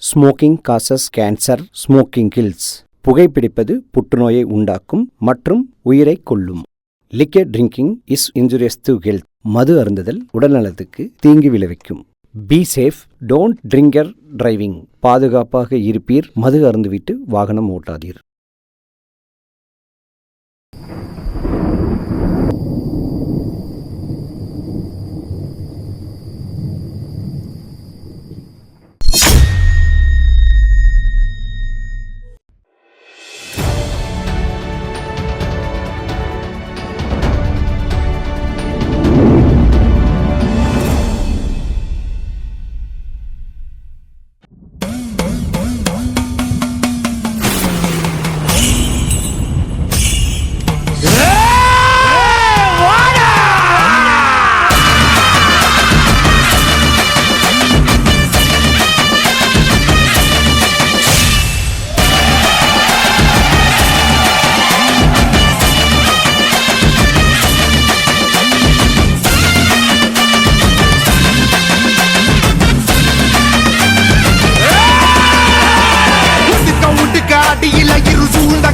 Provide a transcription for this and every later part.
Smoking causes cancer, smoking kills. புகைப்பிடிப்பது புற்றுநோயை உண்டாக்கும் மற்றும் உயிரை கொல்லும். Liquor drinking is injurious to health. மது அருந்துதல் உடல்நலத்துக்கு தீங்கு விளைவிக்கும். Be safe, don't drinker driving. பாதுகாப்பாக இருப்பீர், மது அருந்துவிட்டு வாகனம் ஓட்டாதீர்.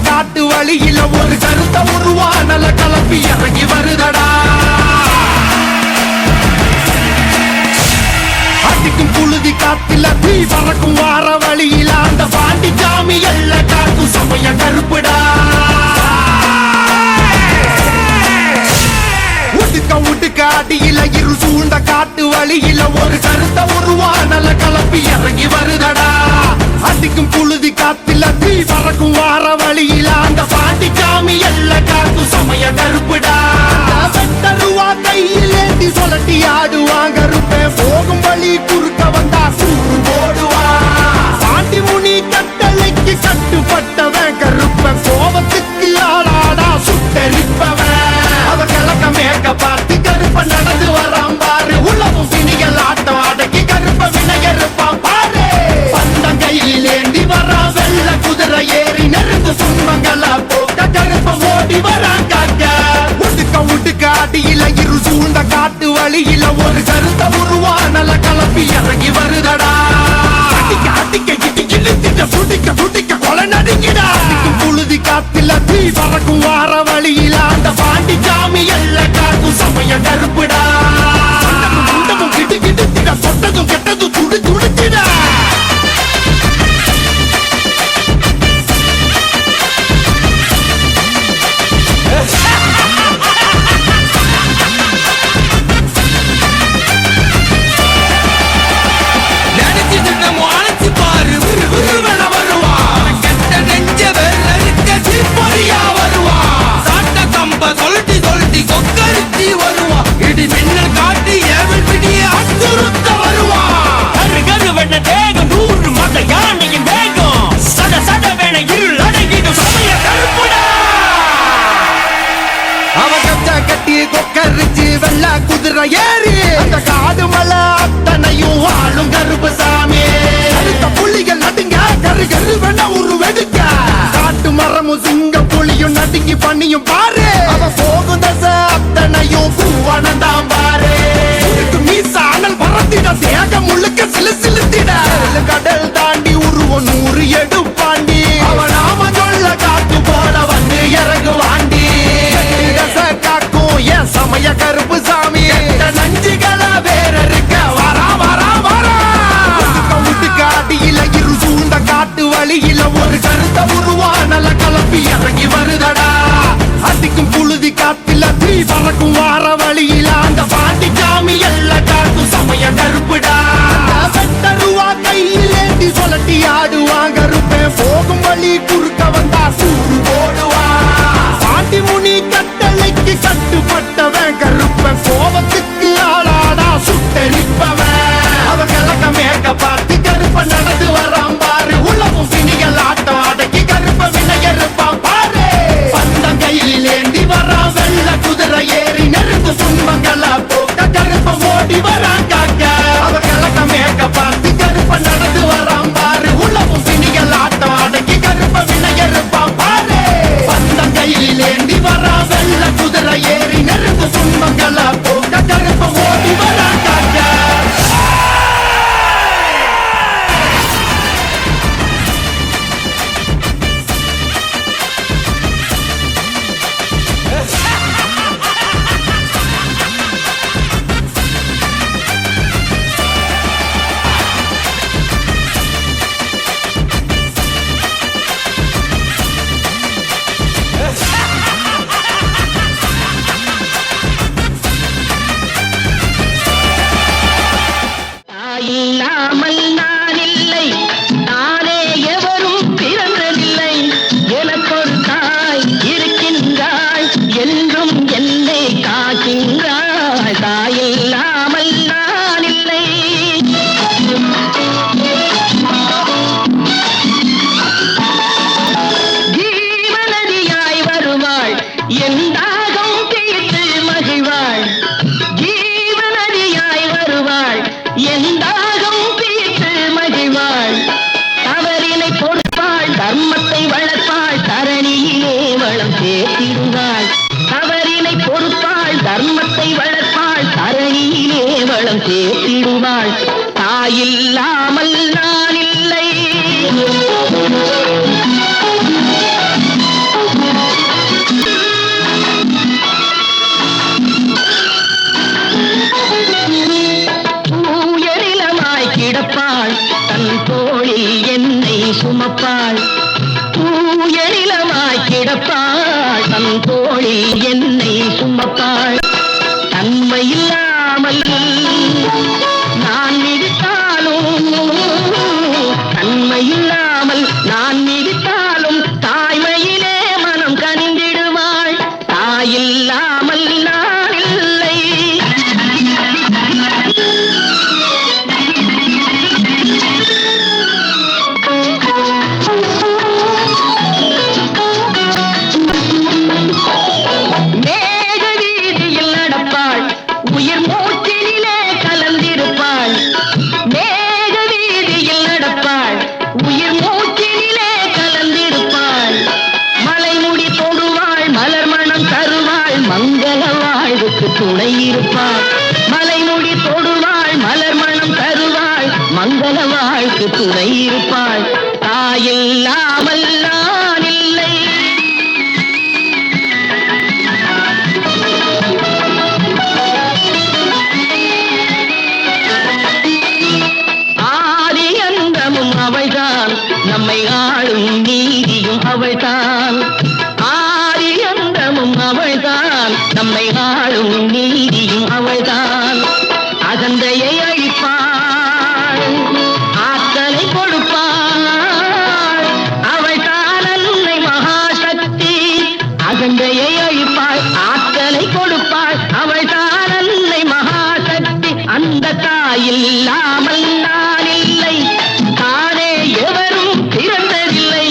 காட்டு வழியில ஒரு கருத்த உருவானல கலப்பி இறங்கி வருதடா. அடிக்கும் புழுதி காத்தில தீ பறக்கும் வார வழியில அந்த பாண்டி சாமி எல்ல காக்கும் சமய கருப்புடா. உடுக்க அடியில இரு சூழ்ந்த காட்டு வழியில ஒரு கருத்த உருவானல கலப்பி இறங்கி வருதடா. அடிக்கும் புழுதி காத்தில தீ பறக்கும் வார வழியில அந்த பாண்டி சாமி எல்ல காக்கும் சமய கருப்புடா. வெட்டருவா கையில் ஏந்தி சொல்லட்டி ஆடுவாங்க இருப்பேன். போகும் வழி குறுக்க வந்தா சூறு போடுவா. பாண்டி முனி கட்டளைக்கு கட்டுப்பட்டவன் கருப்பன். கோபத்துக்கு ஆளாடா சுட்டரிப்பவன். அவ கிழக்க மேற்க பார்த்து கருப்ப நடந்து வரான் பாரு. உலகம் சினிகள் ஆட்டம் அடக்கி கருப்ப வினையறுப்பான் பாரு. பந்தம் கையில் ஏந்தி வரா வெள்ள குதிரை ஏறி நெருங்கு சுண்மங்களா போக்க கருப்ப ஓடி வரான் காக்க. உடுக்க அடியில இரு சூழ்ந்த காட்டு வழியில ஒரு கருத்த உருவானல கலப்பி இறங்கி வருதடா. அடிக்க இழுத்திட்ட சுடிக்க கொலை நடுங்கிடா. புழுதி காத்தில தீ பறக்கும் வார வழியில அந்த பாண்டி சாமி எல்ல காக்கும் சமய கருப்புடா. குண்டமும் கிடுத்திட சொட்டதும் கெட்டதும் துடிச்சிடா. வெள்ள குதிரை ஏறி அந்த காடு மலை அத்தனையும் ஆளும் கருப்பு சாமி. அடுத்த புள்ளிகள் நடுங்க கரு வெண்ண உரு வெடுக்க. காட்டு மரமும் சிங்க புலியும் நடுங்கி பண்ணியும் பாரு. அவ போகும் தசை அத்தனையும் பூவானந்தான் பாரு. மீச அனல் பறத்திட தேக முழுக்க சிலுத்திட. கடல் தாண்டி உருவம் 100 எடுப்பாண்டி. அவன் நாம சொல்ல காட்டு போல வந்து இறங்குவாண்டி. காக்கும் என் சமய கருப்பு சாமி. நஞ்சுகளா வேற இருக்க வரா. உடுக்க அடியில இரு சூழ்ந்த காட்டு வழியில ஒரு கருத்த உருவானல கலப்பி இறங்கி வருதடா. அடிக்கும் புழுதி காத்தில தீ பறக்கும் வார வழியில அந்த பாண்டி சாமி எல்ல காக்கும் சமய கருப்புடா. வெட்டருவா கையில் ஏந்தி சொல்லட்டி ஆடுவாங்க இருப்பேன். போகும் வழி குறுக்க வந்தா சூறு போடுவா. பாண்டி முனி கட்டளைக்கு கட்டுப்பட்டவன் கருப்பன். கோபத்துக்கு ஆளாடா சுட்டரிப்பவன். அவ கிழக்க மேற்க பார்த்து கருப்ப நடந்து வரான் பாரு. உலகம் சினிகள் ஆட்டம் அடக்கி கருப்ப வினையறுப்பான் பாரு. பந்தம் கையில் ஏந்தி வரா வெள்ள குதிரை ஏறி நெருங்கு சுண்மங்களா போக்க கருப்ப ஓடி வரான் காக்க. அவ கிழக்க மேற்க பார்த்து கருப்ப நடந்து வரான் பாரு. உலகம் சினிகள் ஆட்டம் அடக்கி கருப்ப வினை சேர்த்திடுவாள். தாயில்லாமல் நான் இல்லை. உயரிலமாய் கிடப்பாள், தன் தோளில் என்னை சுமப்பாள். உயரிலமாய் கிடப்பாள், தன் தோளில் என்னை சுமப்பாள். தன்மையில்லாமல் நான் மிதித்தாலும், தன்மையில்லாமல் நான் மிதித்தாலும் தாய்மையிலே மனம் கனிந்திடுவாள். தாயில்லாமல் நான் இல்லை. மேக வீதியில் நடப்பாள், உயிர் மூச்சினிலே கலந்திருப்பாள். மேக வீதியில் நடப்பாள், உயிர் மூச்சினிலே கலந்திருப்பாள். மலைமுடி தொடுவாள், மலர் மணம் தருவாள், மங்கள வாழ்வுக்கு துணை இருப்பாள். மலைமுடி தொடுவாள், மலர் மணம் தருவாள், மங்கள வாழ்வுக்கு துணை இருப்பாள். தாயில்லாமல் நான் இல்லை. ஆதி அந்தமும் அவள்தான், நம்மை ஆளும் நீதியும் அவள்தான். ஆதி அந்தமும் அவள்தான், நம்மை ஆளும் நீதியும் அவள்தான். அகந்தையை அழிப்பாள், ஆற்றலை கொடுப்பாள். அவள்தான் அன்னை மகாசக்தி. அகந்தையை அழிப்பாள், ஆற்றலை கொடுப்பாள். அவள்தான் அன்னை மகாசக்தி. அந்த தாயில்லாமல் நான் இல்லை. தானே எவரும் பிறந்ததில்லை.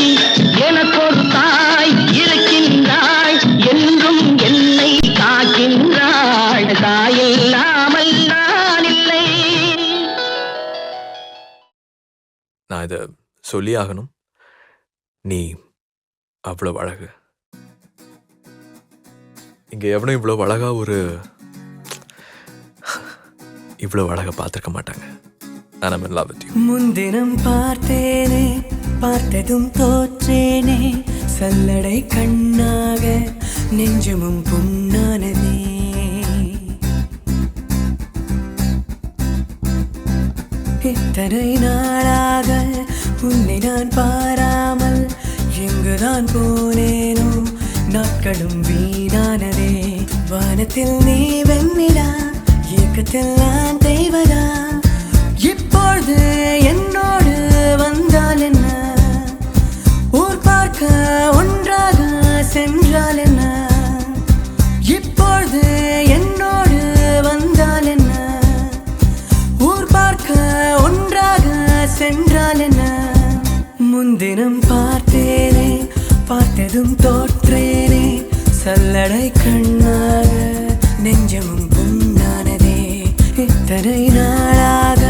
எனக்கொரு தாய் இருக்கின்றாள், என்றும் என்னை காக்கின்றாள். தாயில்லாமல் நான் இல்லை. நான் இதை சொல்லி ஆகணும். நீ அவ்வளவு அழகு. இங்க எவனும் இவ்வளவு அழகா இவ்வளவு அழகா பார்த்திருக்க மாட்டாங்க. I'm in love with you. முன்தினம் பார்த்தேனே, பார்த்ததும் தோற்றேனே, சல்லடை கண்ணாக நெஞ்சமும் புண்ணானதே. இத்தனை நாளாக உன்னை நான் பாராமல் எங்குதான் போனேனோ, நாட்களும் வீணானதே. வானத்தில் நீ வெண்ணிலா, ஏக்கத்தில் நான் தெய்வதா. இப்பொழுது என்னோடு வந்தால் என்ன, ஊர் பார்க்க ஒன்றாக சென்றால் என்ன. இப்பொழுது என்னோடு வந்தால் என்ன, ஊர் பார்க்க ஒன்றாக சென்றால் என்ன. முன்தினம் பார்த்தேனே, பார்த்ததும் தோற்றேனே, சல்லடை கண்ணாக நெஞ்சமும் புண்ணானதே. இத்தனை நாளாக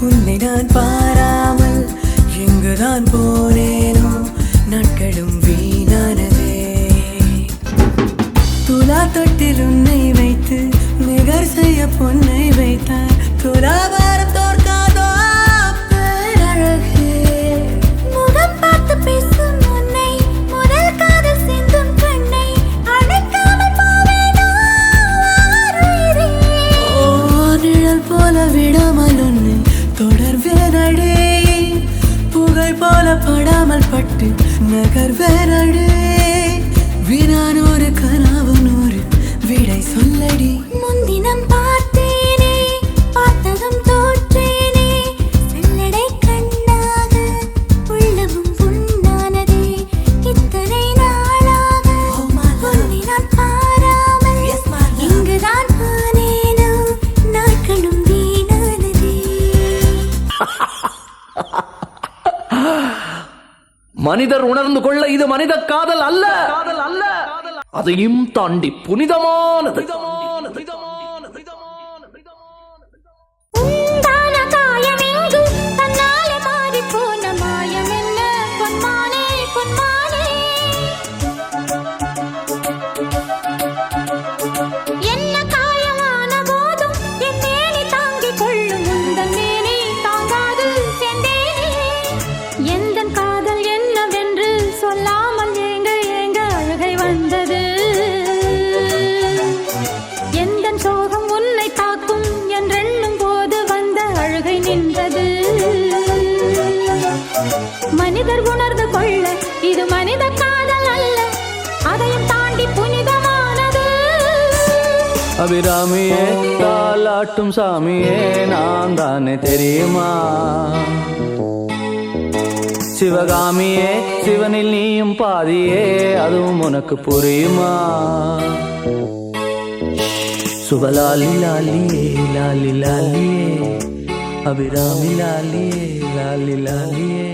உன்னை நான் பாராமல் எங்குதான் போனேனோ, நாட்களும் வீணானதே. துலா தொட்டில் உன்னை வைத்து நிகர் செய்ய பொன்னை வைத்தார். துலாபாரம் தோற்காதோ பேரழகே. முகம் பார்த்து பேசும் உன்னை, முதல் காதல் சிந்தும் கண்ணை அணைக்காமல் போவேனோ ஆருயிரே. ஓ நிழல் போல விடாமல் உன்னை தொடர்வேனடே. புகை போல படாமல் பட்டு நகர்வேனடே. வினானோரு கனவு நூறு விடை சொல்லடி. முன்தினம் பார்த்தேனே, பார்த்ததும் தோற்றேனே, சல்லடை கண்ணாக உள்ளமும் புண்ணானதே. இத்தனை நாளாக உன்னை நான் பாராமல் இங்குதான் போனேனோ, நாட்களும் வீணானதே. மனிதர் உணர்ந்து கொள்ள இது மனித காதல் அல்ல, அதையும் தாண்டி புனிதமானது. உண்டான காயமெங்கு தன்னாலே மாறிப் போன மாயம் என்ன பொன்மானே, பொன்மானே. என்ன காயமான போதும் என் மேனி தாங்கிக் மனிதர் உணர்ந்து கொள்ள இது மனித காதல் அல்ல, அதையும் தாண்டி புனிதமானது. அபிராமியே தாலாட்டும் சாமியே நான் தானே தெரியுமா? சிவகாமியே சிவனில் நீயும் பாதியே அதுவும் உனக்கு புரியுமா? சுபலாலி லாலியே லாலி லாலியே அபிராமி லாலியே லாலி லாலியே.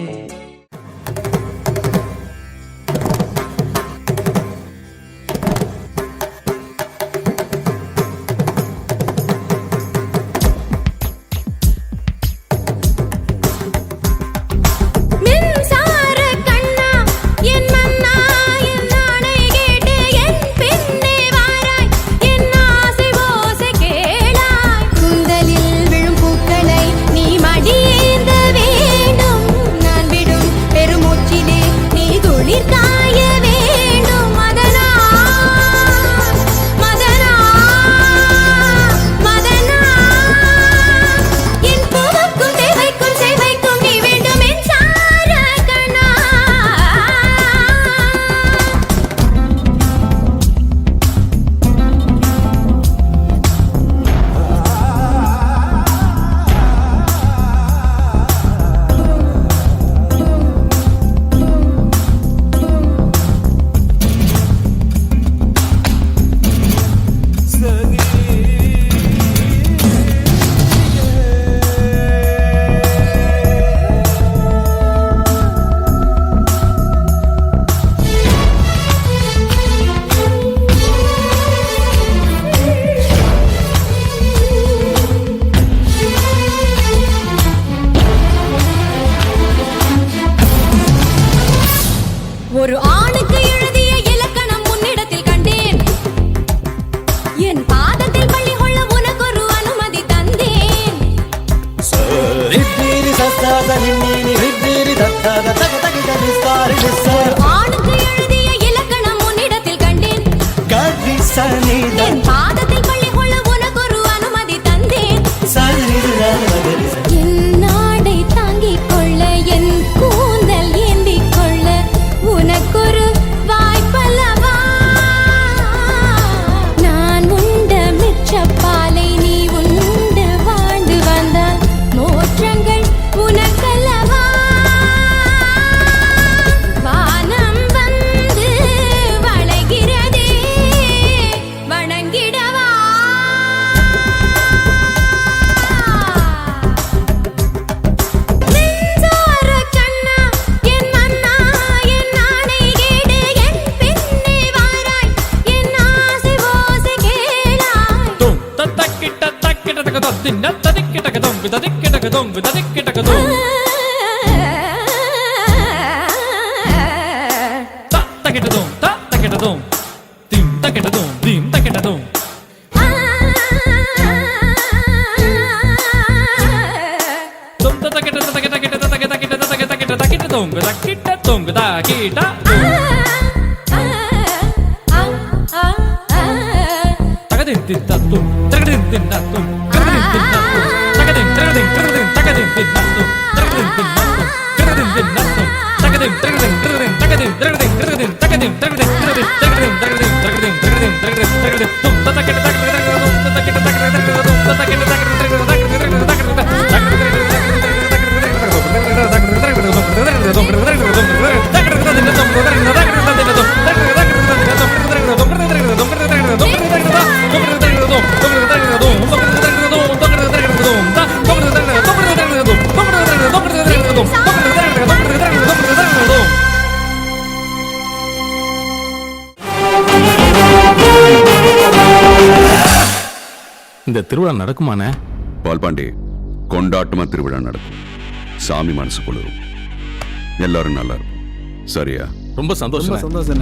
மின்சார கண்ணா என் மன்னா என் நாணை கேட்டு என் பின்னே வாராய், என் ஆசை ஓசை கேளாய். கூந்தலில் விழும் பூக்களை நீ மடியேந்த வேண்டும், நான் விடும் பெருமூச்சிலே நீ துளிர் காய வேண்டும். மதனா மதனா மதனா என் பூவுக்கும் தேவைக்கும் சேவைக்கும் நீ வேண்டும் என் சார கண்ணா. ஒரு ஆணுக்கு எழுதிய இலக்கணம் உன்னிடத்தில் கண்டேன், என் பாதத்தில் பள்ளி கொள்ள உனக்கு ஒரு அனுமதி தந்தேன். ஒரு ஆணுக்கு எழுதிய இலக்கணம் உன்னிடத்தில் கண்டேன், என் பாதத்தில் பள்ளி கொள்ள உனக்கு ஒரு அனுமதி தந்தேன். என் நாடை தாங்கிக் கொள்ள என் கூந்தல் ஏந்திக் கொள்ள உனக்கொரு வாய்ப்பல்லவா? நான் உண்ட மிச்சப்பாலை நீ உண்டு வாழ்ந்து வந்தால் மோற்றங்கள் உனக்கல்லவா? வானம் வந்து வளைகிறதே வணங்கிடவா? மின்சார கண்ணா என் மன்னா என் நாணை கேடு என் பின்னே வாராய், என் ஆசை ஓசை கேளாய். தும் தக்கிட்ட தக்கிட்ட தக்கதம் தின்ன ததிக்கிட்ட கதம் ததிக்கிட்ட கதம் ததிக்கிட்ட கதம் தக்கிட்டதும் தக்கிட்டதும் திம் தக்கிட்டதும் திம் தக்கிட்டதும் தும் தக்கிட்ட தக்கிட்ட தக்கிட்ட தக்கிட்ட தக்கிட்ட தக்கிட்ட தக்கிட்ட தொங்கு தக்கிட்ட தொங்கு தக்கிட்ட தகதின் தின்னத்தும் தகதின் தின்னத்தும் தகதின் தின்னத்தும் தகதின் தகதின் தகதின் தகதின் தின்னத்தும் தகதின் தின்னத்தும் தகதின் தின்னத்தும் தகதின் தகதின் தகதின் தகதின் தகதின் தகதின் தகதின் தகதின் தகதின் தகதின் தகதின் தகதின் தகதின் தகதின் தகதின் தும் தக்கிட்ட தக்கிட்ட தக்கிட்ட தக்கிட்ட தக்கிட்ட தக்கிட்ட இந்த திருவிழா நடக்குமானே? பால்பாண்டி, கொண்டாட்டமா திருவிழா நடக்கும். சாமி மனசு குளிரும். எல்லாரும் நல்லா இருக்கும். சரியா? ரொம்ப சந்தோஷம். சந்தோஷம்.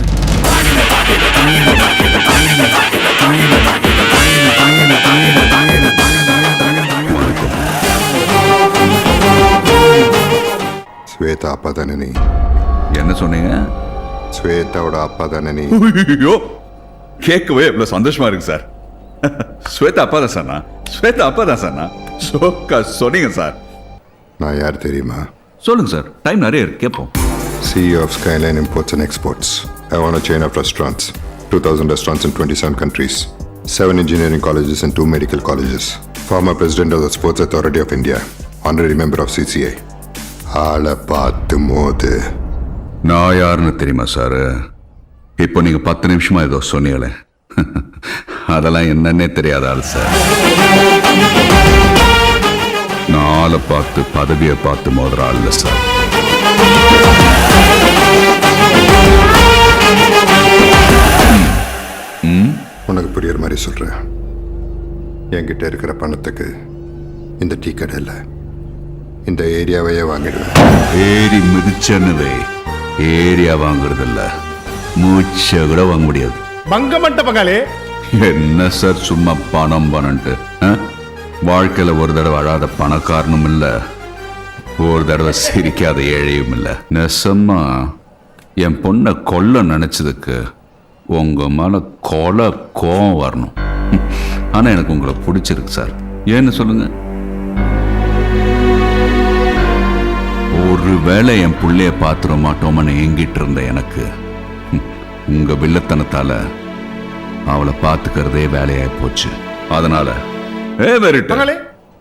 ஸ்வேதா அப்பா தானே நீ? என்ன சொன்னீங்க? ஸ்வேதாவோட அப்பா தானே நீ? ஐயோ, கேட்கவே எவ்வளவு சந்தோஷமா இருக்கு சார். ஸ்வேதா அப்பா தான் சார். ஸ்வேதா அப்பா தான் சார். சொன்னீங்க சார். நான் யார் தெரியுமா? சொல்லுங்க சார், டைம் நிறைய இருக்கு, கேட்போம். CEO of Skyline Imports and Exports. I own a chain of restaurants. 2,000 restaurants in 27 countries. 7 engineering colleges and 2 medical colleges. Former president of the Sports Authority of India. Honorary member of CCI. ஆளை பார்த்து மோது. நான் யாருன்னு தெரியுமா sir? இப்போ நீங்க 10 நிமிஷமா ஏதோ சொன்னீங்களே, அதெல்லாம் என்னன்னே தெரியாத ஆள் சார். நான் ஆளை பார்த்து பதவியை பார்த்து மோதுற ஆள் இல்லை சார். உனக்கு புரியுற மாதிரி சொல்றேன். என்கிட்ட இருக்கிற பணத்துக்கு இந்த டீ கடை இல்லை, இந்த ஏரியாவையே வாங்கிடுவேன். ஏரி மிதிச்சனுவே, ஏரியா வாங்குறது இல்ல, மூச்சை கூட வாங்க முடியாது. பங்கமட்ட பகாலே என்ன சார் சும்மா பணம் பணம்ட்டு? வாழ்க்கையில ஒரு தடவை அழாத பணக்காரனும் இல்ல, ஒரு தடவை சிரிக்காத ஏழையும் இல்ல. நெசமா என் பொண்ணை கொல்ல நினைச்சதுக்கு உங்க மேல கொலை கோவம் வரணும். ஆனா எனக்கு உங்களை பிடிச்சிருக்கு சார். ஏன்னு சொல்லுங்க. ஒரு வேளை என் புள்ளைய பாத்துட மாட்டோம்னு ஏங்கிட்டு இருந்த எனக்கு உங்க வில்லத்தனத்தால அவளை பாத்துக்கிறதே வேலையாய் போச்சு. அதனால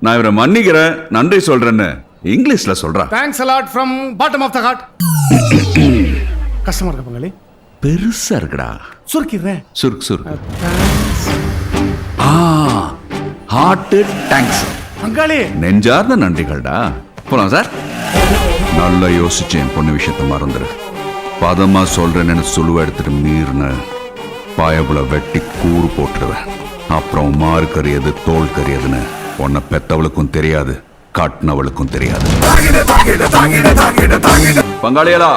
நான் இவரை மன்னிக்கிறேன், நன்றி சொல்றேன்னு இங்கிலீஷ்ல சொல்றேன். Thanks a lot from bottom of the heart. கஷ்டமா இருக்கு பங்களே. பெருசா இருக்குடா. சுருக்கிடுறேன். சுருக்கு ஹார்ட் தேங்க்ஸ் பங்களே. நெஞ்சார்ந்த நன்றிகள்டா. போலாம் சார். நல்லா யோசிச்சு என் பொண்ணு விஷயத்த மறந்துரு. பதமா சொல்றேன்னு சொல்லுவ எடுத்துட்டு மீறின பாயபுல வெட்டி கூறு போட்டுருவேன். அப்புறம் மாறு கறியது தோல் கறியதுன்னு உன்னை பெத்தவளுக்கும் தெரியாது, காட்டினவளுக்கும் தெரியாது. பங்காளியலா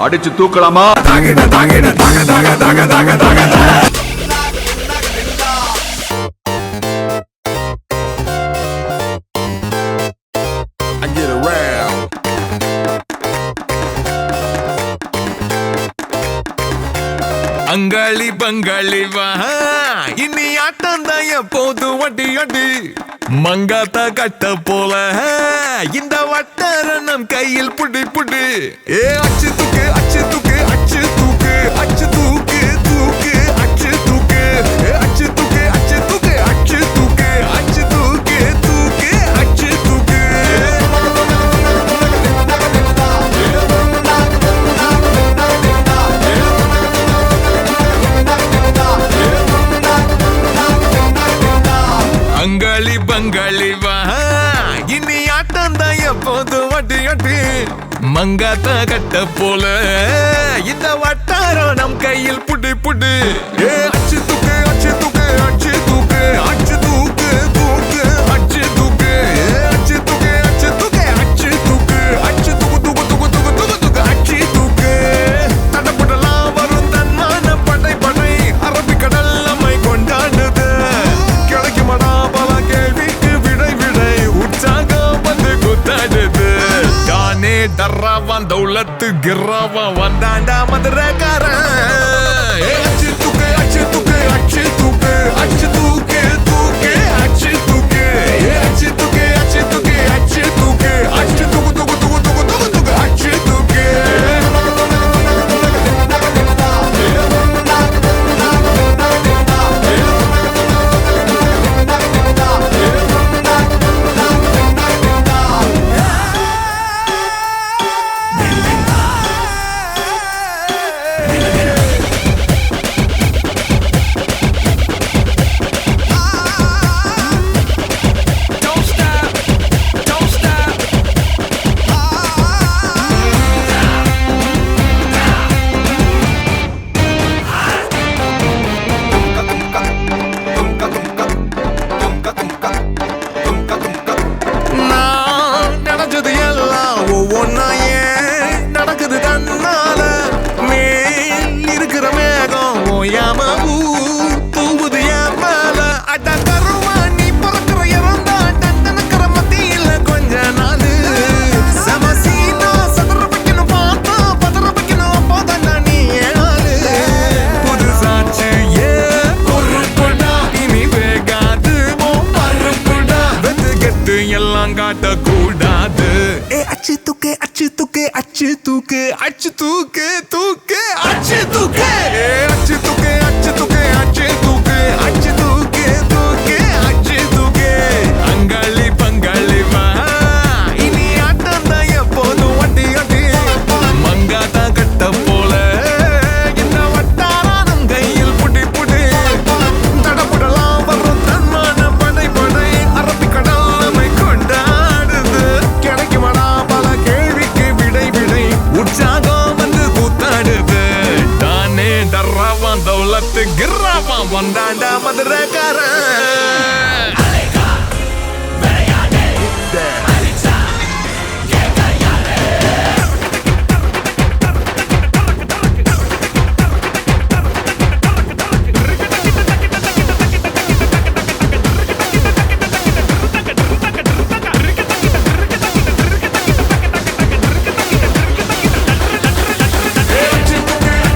அடிச்சு தூக்கலாமா? அங்காளி பங்காளி வா, இனி ஆட்டம் தான் எப்போது வட்டி அடி. மங்காத்தா கட்ட போல இந்த வட்டாரணம் கையில் புடி புடி. ஏ அச்சு தூக்கு அச்சு தூக்கு அச்சு தூக்கு அச்சு தூக்கு தூக்கு அச்சு தூக்கு. ஏ அச்சு தூக்கு அச்சு தூக்கு அச்சு தூக்கு அச்சு தூக்கு தூக்கு அச்சு தூக்கு. அங்காளி பங்காளி வா, இனி ஆட்டம் தான் எப்போது வட்டி அடி. மங்காத்தா கட்ட போல இந்த வட்டாரம் நம் கையில் புடி புடி. ஏ அச்சு தூக்கு அச்சு தூக்கு அச்சு தூக்கு அச்சு தூக்கு தூக்கு அச்சு தூக்கு. ஏ அச்சு தூக்கு அச்சு தூக்கு அச்சு தூக்கு அச்சு தூக்கு தூக்கு தூக்கு தூக்கு தூக்கு தூக்கு அச்சு தூக்கு. தடப்படலாம் வரும் தன்மான படை படை, அரபிக்கடல் நம்மை கொண்டாடுது. கிடைக்குமடா பல கேள்விக்கு விடை விடை, உற்சாகம் வந்து குத்தாடுது. தானே டர்ராவான் தௌலத்து கிர்ராவான் வந்தாண்டா மதுரக்காரன். அச்சு தூக்கு அச்சு தூக்கு அச்சு தூக்கு அச்சு தூக்கு தூக்கு அச்சு தூக்கு. அச்சு தூக்கு அச்சு தூக்கு அச்சு தூக்கு அச்சு தூக்கு தூக்கு தூக்கு தூக்கு தூக்கு தூக்கு அச்சு தூக்கு. Don't stop. அச்சு தூக்கு அச்சு தூக்கு தூக்கு அச்சு தூக்கு அச்சு தூக்கு அச்சு தூக்கு அச்சு தூக்கு அச்சு தூக்கு தூக்கு அச்சு தூக்கு அங்காளி பங்காளி வா இனி ஆட்டம் தான் எப்போதும் வட்டி வட்டி மங்காத்தா கட்ட போல இந்த வட்டாரம் கையில் புடி புடி தடப்படலாம் வரும் தன்மான படை படை அரபிக்கடல் நம்மை கொண்டாடுது கிடைக்குமடா பல கேள்விக்கு விடை விடை உற்சாகம் வந்து கூத்தாடுது தானே டர்ராவான் தௌலத்து கிர்ராவான் வந்தாண்டா மதுரக்காரன் அச்சு தூக்கு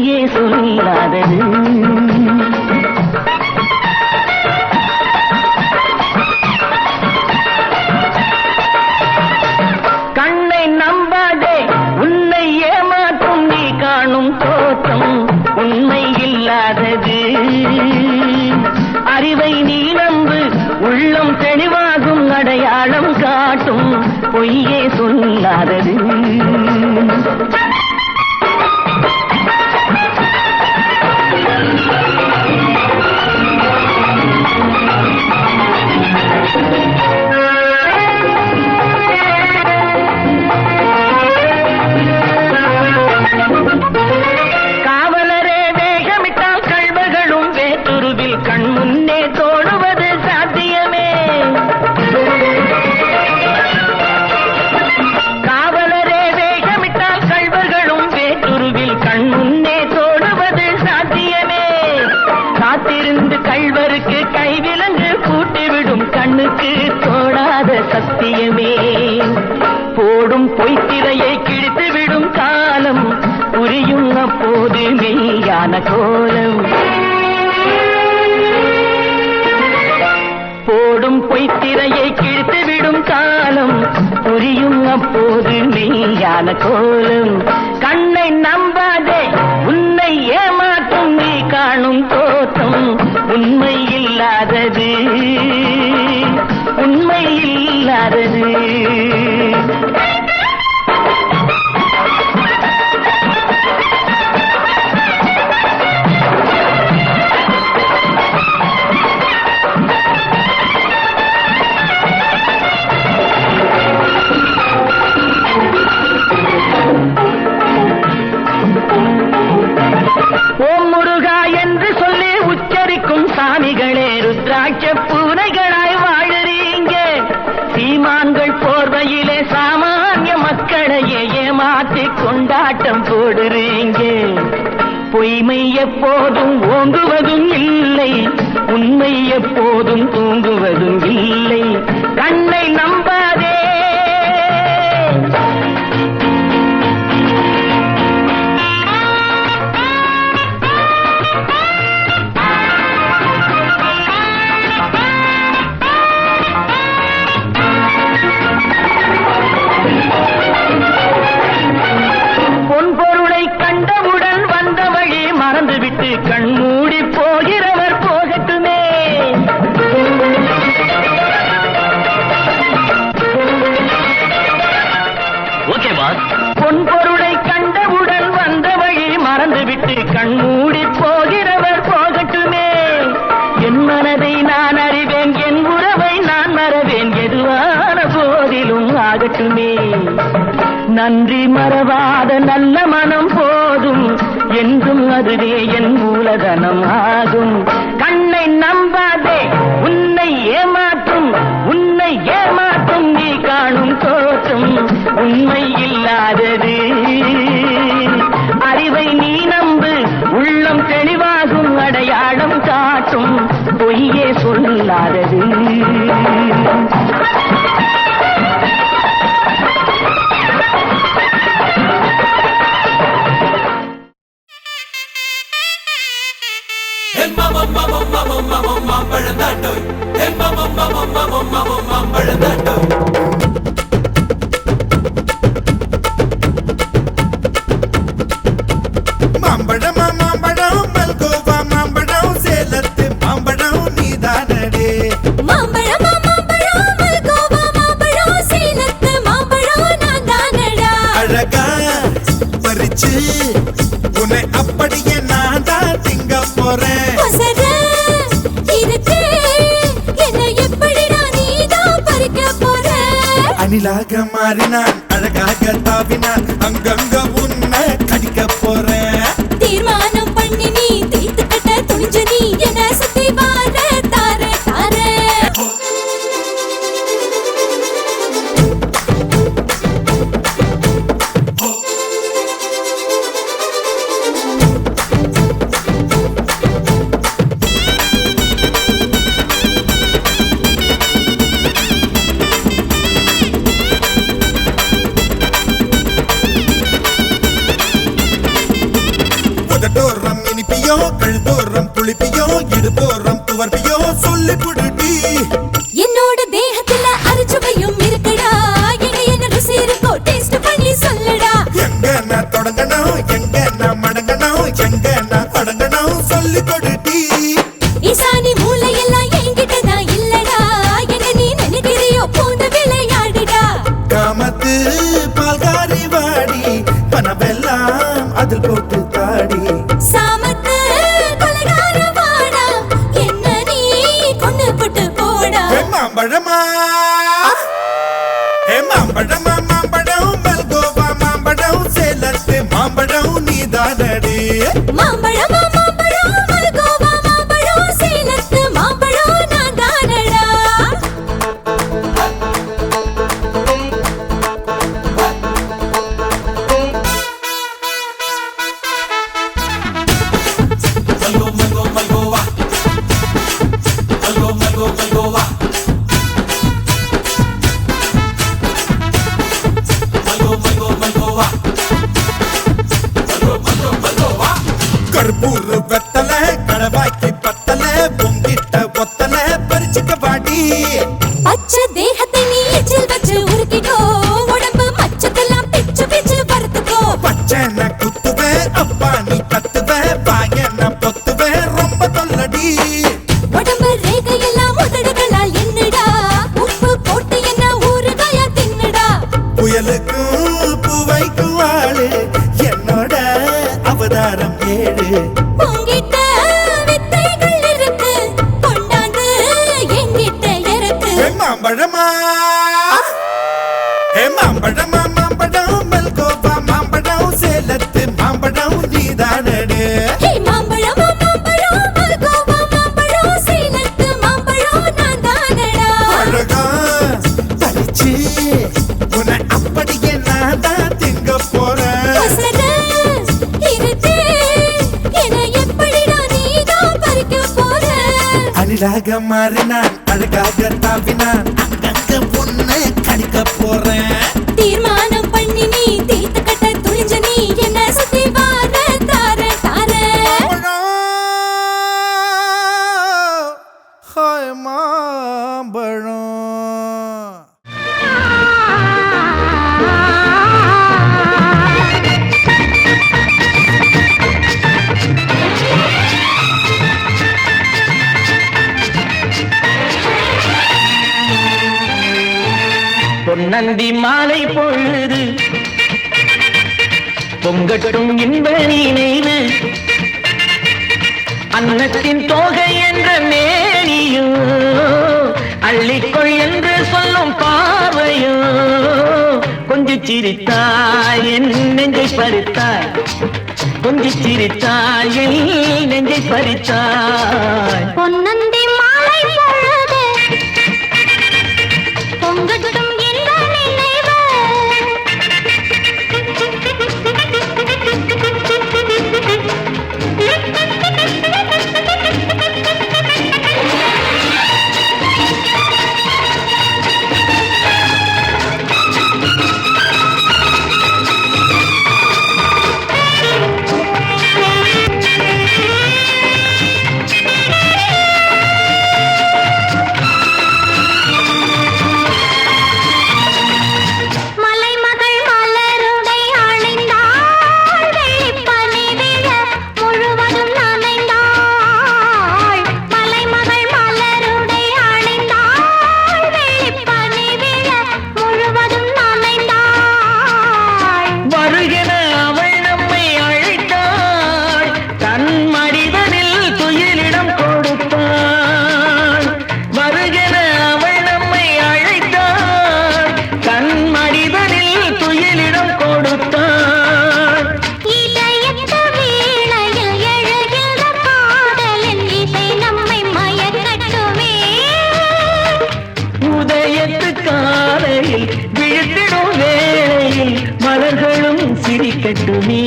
பொய்யே சொல்லாதது. கண்ணை நம்பாதே, உன்னை ஏமாற்றும் நீ காணும் தோற்றம் உண்மை இல்லாதது. அறிவை நீ நம்பு, உள்ளம் தெளிவாகும், அடையாளம் காட்டும் பொய்யே சொல்லாதது. காவலரே வேகமிட்டால் கள்வர்களும் வேற்றுருவில் கண் முன்னே தோடுவது சாத்தியமே. காவலரே வேகமிட்டால் கள்வர்களும் வேற்றுருவில் கண் முன்னே தோடுவது சாத்தியமே. காத்திருந்து கள்வருக்கு கைவிலங்கு பூட்டிவிடும் கண்ணுக்கு தோடாத சத்தியமே. போடும் பொய்த்திரையை கிழித்துவிடும் காலம் புரியும் அப்போது மெய்யான கோலம். போடும் பொய்த்திரையை கிழித்துவிடும் காலம் புரியும் அப்போது மெய்யான கோலம். கண்ணை நம்பாதே, உன்னை ஏமாற்றும் நீ காணும் தோற்றம் உண்மை இல்லாதது. உண்மை இல்லாதது. ஓம் முருகா என்று சொல்லி உச்சரிக்கும் சாமிகளே ருத்ராட்ச பூனைகளாய் வாழறீங்க. சீமான்கள் போர்வையிலே சாமானிய மக்களையே ஏமாற்றி கொண்டாட்டம் போடுறீங்க. பொய்மை எப்போதும் ஓங்குவதும் இல்லை, உண்மை எப்போதும் தூங்குவதும் இல்லை. கண்ணை நம்பாதே. பொன்பொருளை கண்டவுடன் வந்த வழி மறந்துவிட்டு கண்மூடி போகிறவர் போகட்டுமே. பொன்பொருளை கண்டவுடன் வந்த வழி மறந்துவிட்டு கண்மூடி போகிறவர் போகட்டுமே. என் மனதை நான் அறிவேன், என் உறவை நான் மறவேன், எதுவான போதிலும் ஆகட்டுமே. நன்றி மறவாத நல்ல மனம் போதும், என்றும் அதுவே என் மூலதனம் ஆகும். கண்ணை நம்பாதே, உன்னை ஏமாற்றும், உன்னை ஏமாற்றும் நீ காணும் தோற்றம் உண்மை இல்லாதது. அறிவை நீ நம்பு, உள்ளம் தெளிவாகும், அடையாளம் காட்டும் பொய்யே சொல்லாதது. உன்னை அப்படியே நான் தான் திங்க போறேன். அணிலாக மாறினான், அழகாக தாவினான், அங்கங்க உன்னை கடிக்க போறேன். தீர்மானம் பண்ணி நீ தீர்த்து கட்ட துணிஞ்ச நீ என சுத்தி வார தார தார. காடோரம் இனிப்பியோ கழுதோரம் புளிப்பியோ இடுபோரம் துவர்ப்பியோ சொல்லி புடுடி என்னோட தேகத்துல அரிச்சுவையும் இருக்குடா என்ன ருசி இருக்கோ டேஸ்ட் பண்ணி சொல்லடா எங்க நான் தொடங்கணும் எங்க நான் மடங்கணும் எங்க நான் தொடங்கணும் சொல்லி கொடுடி ஈசானி மூளையெல்லாம் என்கிட்ட தான் இல்லடா என்ன நீ நினைக்கிறியோ போன விளையாடுடா காமத்து பால்காரி வாடி பணமெல்லாம் அதில் போட்டு தாடி சாமத்து கொலைகார வாடா என்ன நீ கொண்டு போட்டு போடா மாம்பழமா மாம்பழமா மாம்பழம் மல்கோவா மாம்பழம் சேலத்து மாம்பழம் நீதானடி மாம்பழம் மாம்பழம் மல்கோவா மாம்பழம் சேலத்து மாம்பழம் நான் தானடா கற்பூர் வெத்தல கடவாய்க்கு பத்தல பொங்கிட்ட ஒத்தல பறிச்சுக்க பாடி பச்சை தேகத்தை நீ எச்சில் வச்சு உருக்கிக்கோ உடம்பு மச்சத்தெல்லாம் பிச்சு பிச்சு வறுத்துக்கோ பச்சை குத்துவேன் அப்பா நீ கத்துவேன் பாயன பொத்துவேன் ரொம்ப தொல்லடி உடம்பு ரேகையெல்லாம் உதடுகளால் என்னடா உப்பு போட்டு என்ன ஊறுகாயா தின்னுடா புயலுக்கும் பூவைக்கும் ஆளு என்னோட அவதாரம் ஏழு உங்கிட்ட வித்தைகள் இருக்கு கொண்டாந்து என்கிட்ட இருக்கு மாம்பழமா மாம்பழமா மாம்பழம் மல்கோவா மாம்பழம் சேலத்து மாம்பழம் நீதானடு மாம்பழம் மாம்பழம் மல்கோவா மாம்பழம் சேலத்து மாம்பழம் நான் தானடா அழகா பறிச்சு உன்னை அப்படியே நான் தான் திங்க போறேன் அழகாக மாறினான் அழகாக தாவினான் அங்கங்க பொண்ணு கடிக்க போறேன் தீர்மானம் பண்ணி நீ தீர்த்து கட்ட துணிஞ்ச நீ என்ன சுத்தி வார தார தார மாம்பழம் பொன்னந்தி மாலை பொழுது பொங்கட்டும் இன்ப நினைவு அன்னத்தின் தோகை என்ற மேனியோ அள்ளிக்கொள் என்று சொல்லும் பார்வையோ கொஞ்சி சிரித்தாய் என் நெஞ்சை பறித்தாய் கொஞ்சி சிரித்தாய் என் நெஞ்சை பறித்தாய் பொன்னந்தி மாலை பொழுது பொங்கட்டும் சிரிக்கட்டுமே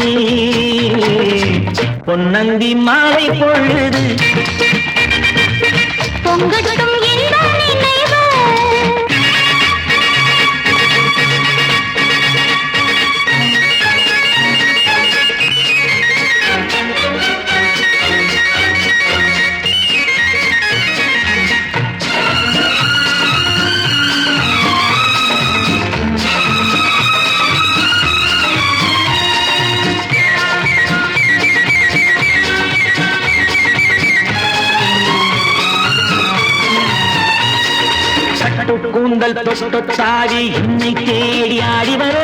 பொன்னந்தி மாலை பொழுது பொங்கட்டும் இந்த நினைவு கூந்தல் தொட்டாவி என்னை தேடி ஆடி வர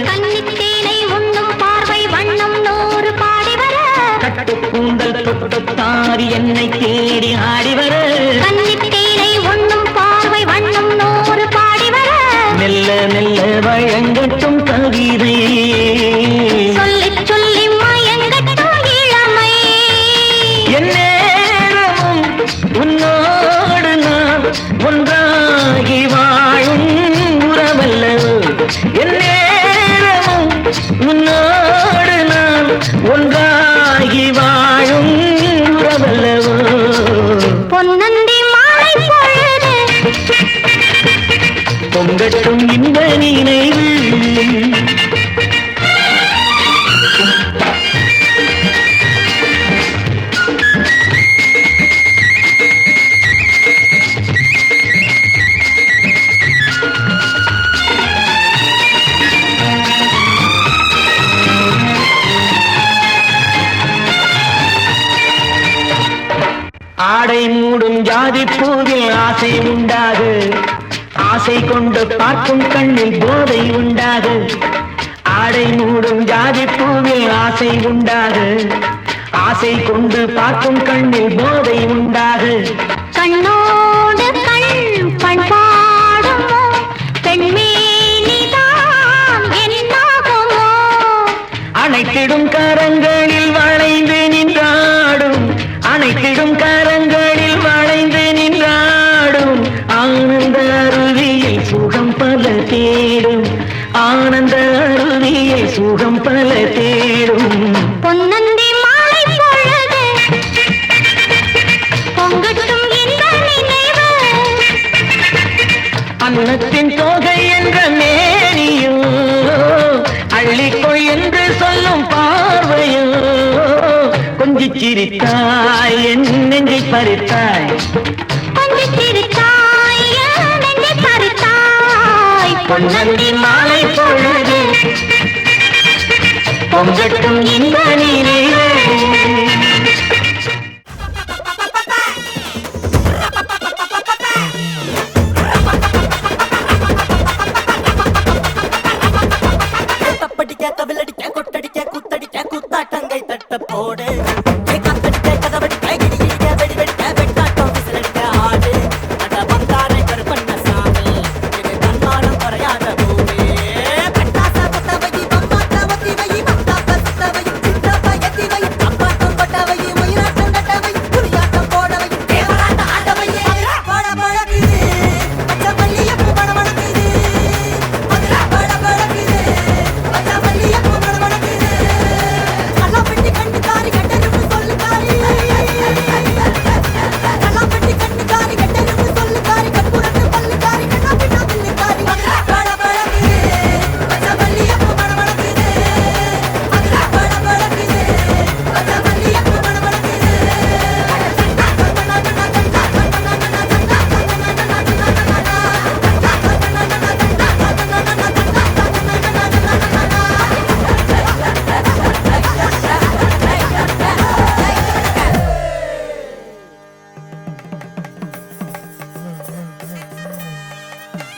கன்னித்தேனை உண்ணும் பார்வை வண்ணம் நூறு பாடி வர கட்டு கூந்தல் தொட்டாவி என்னை தேடி ஆடி வர கன்னித்தேனை உண்ணும் பார்வை வண்ணம் நூறு பாடி வர மெல்ல மெல்ல வழங்கட்டும் கவிதை சொல்லி சொல்லி மயங்கட்டும் இளமை எந்நேரமும் உன்னோடு நான் ஒன்றாகி வாழும் உறவல்லவோ எந்நேரமும் உன்னோடு நான் ஒன்றாகி வாழும் உறவல்லவோ பொன்னந்தி மாலை பொழுது பொங்கட்டும் இன்ப நினைவு ஆடை மூடும் ஜாதி பூவில் ஆசை உண்டாகு ஆசை கொண்டு பார்க்கும் கண்ணில் போதை உண்டாகு ஆடை மூடும் ஜாதி பூவில் ஆசை உண்டாகு ஆசை கொண்டு பார்க்கும் கண்ணில் போதை உண்டாகு கண்ணோடு கண் பண்பாடுமோ பெண்மேனிதான் என்னாகுமோ அனைத்திடும் கரங்களில் வளைந்து நின்றாடும் அனைத்திடும் கரங்களில் வளைந்து நின்றாடும் ஆனந்த அருவியில் சுகம் பல தேடும் ஆனந்த அருவியில் சுகம் பல தேடும் பொன்னந்தி மாலை பொழுது பொங்கட்டும் இந்த நினைவு அன்னத்தின் தொகை என்ற மேனியோ அள்ளிக்கொள் என்று சொல்லும் பார்வையோ கொஞ்சி சிரித்தாய் என் நெஞ்சை பறித்தாய் கொஞ்சம் சிரித்தாய் என் நெஞ்சை பறித்தாய் பொன்னந்தி மாலை பொழுது பொங்கட்டும் இந்த நினைவு தப்படிக்க கவிலடிக்க கொட்டடிக்க குத்தடிக்க குத்தாட்டங்கை தட்ட போடு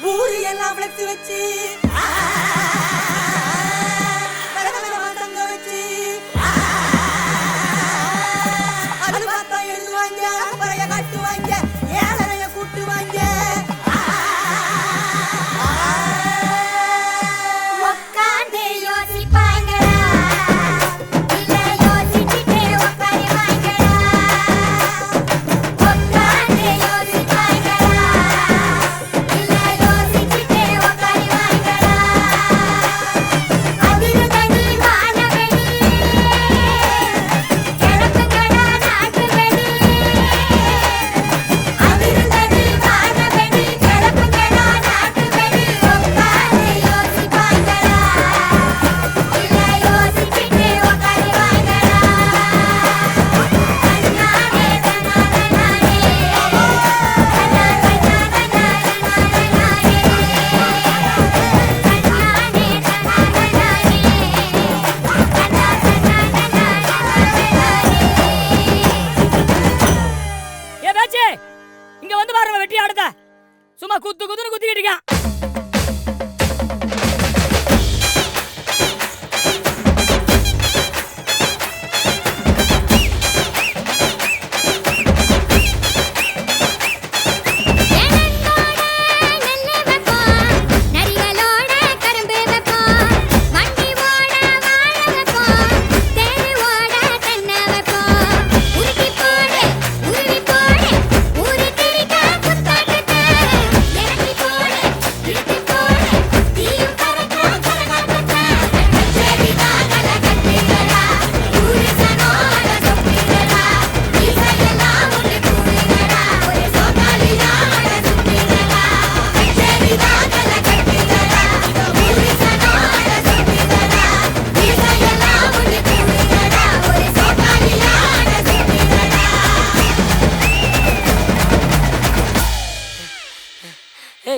ஊரு எல்லாம் விளக்கு வச்சு தங்க வச்சு அது பார்த்தா எழுதுவாங்க பறைய காட்டுவாங்க ஏழரைய கூட்டுவாங்க உட்கார்ந்து யோசிப்பாங்கடா இல்ல யோசிச்சுட்டே உட்காருவாங்கடா உட்கார்ந்து யோசிப்பாங்கடா இல்ல யோசிச்சுட்டே உட்காருவாங்கடா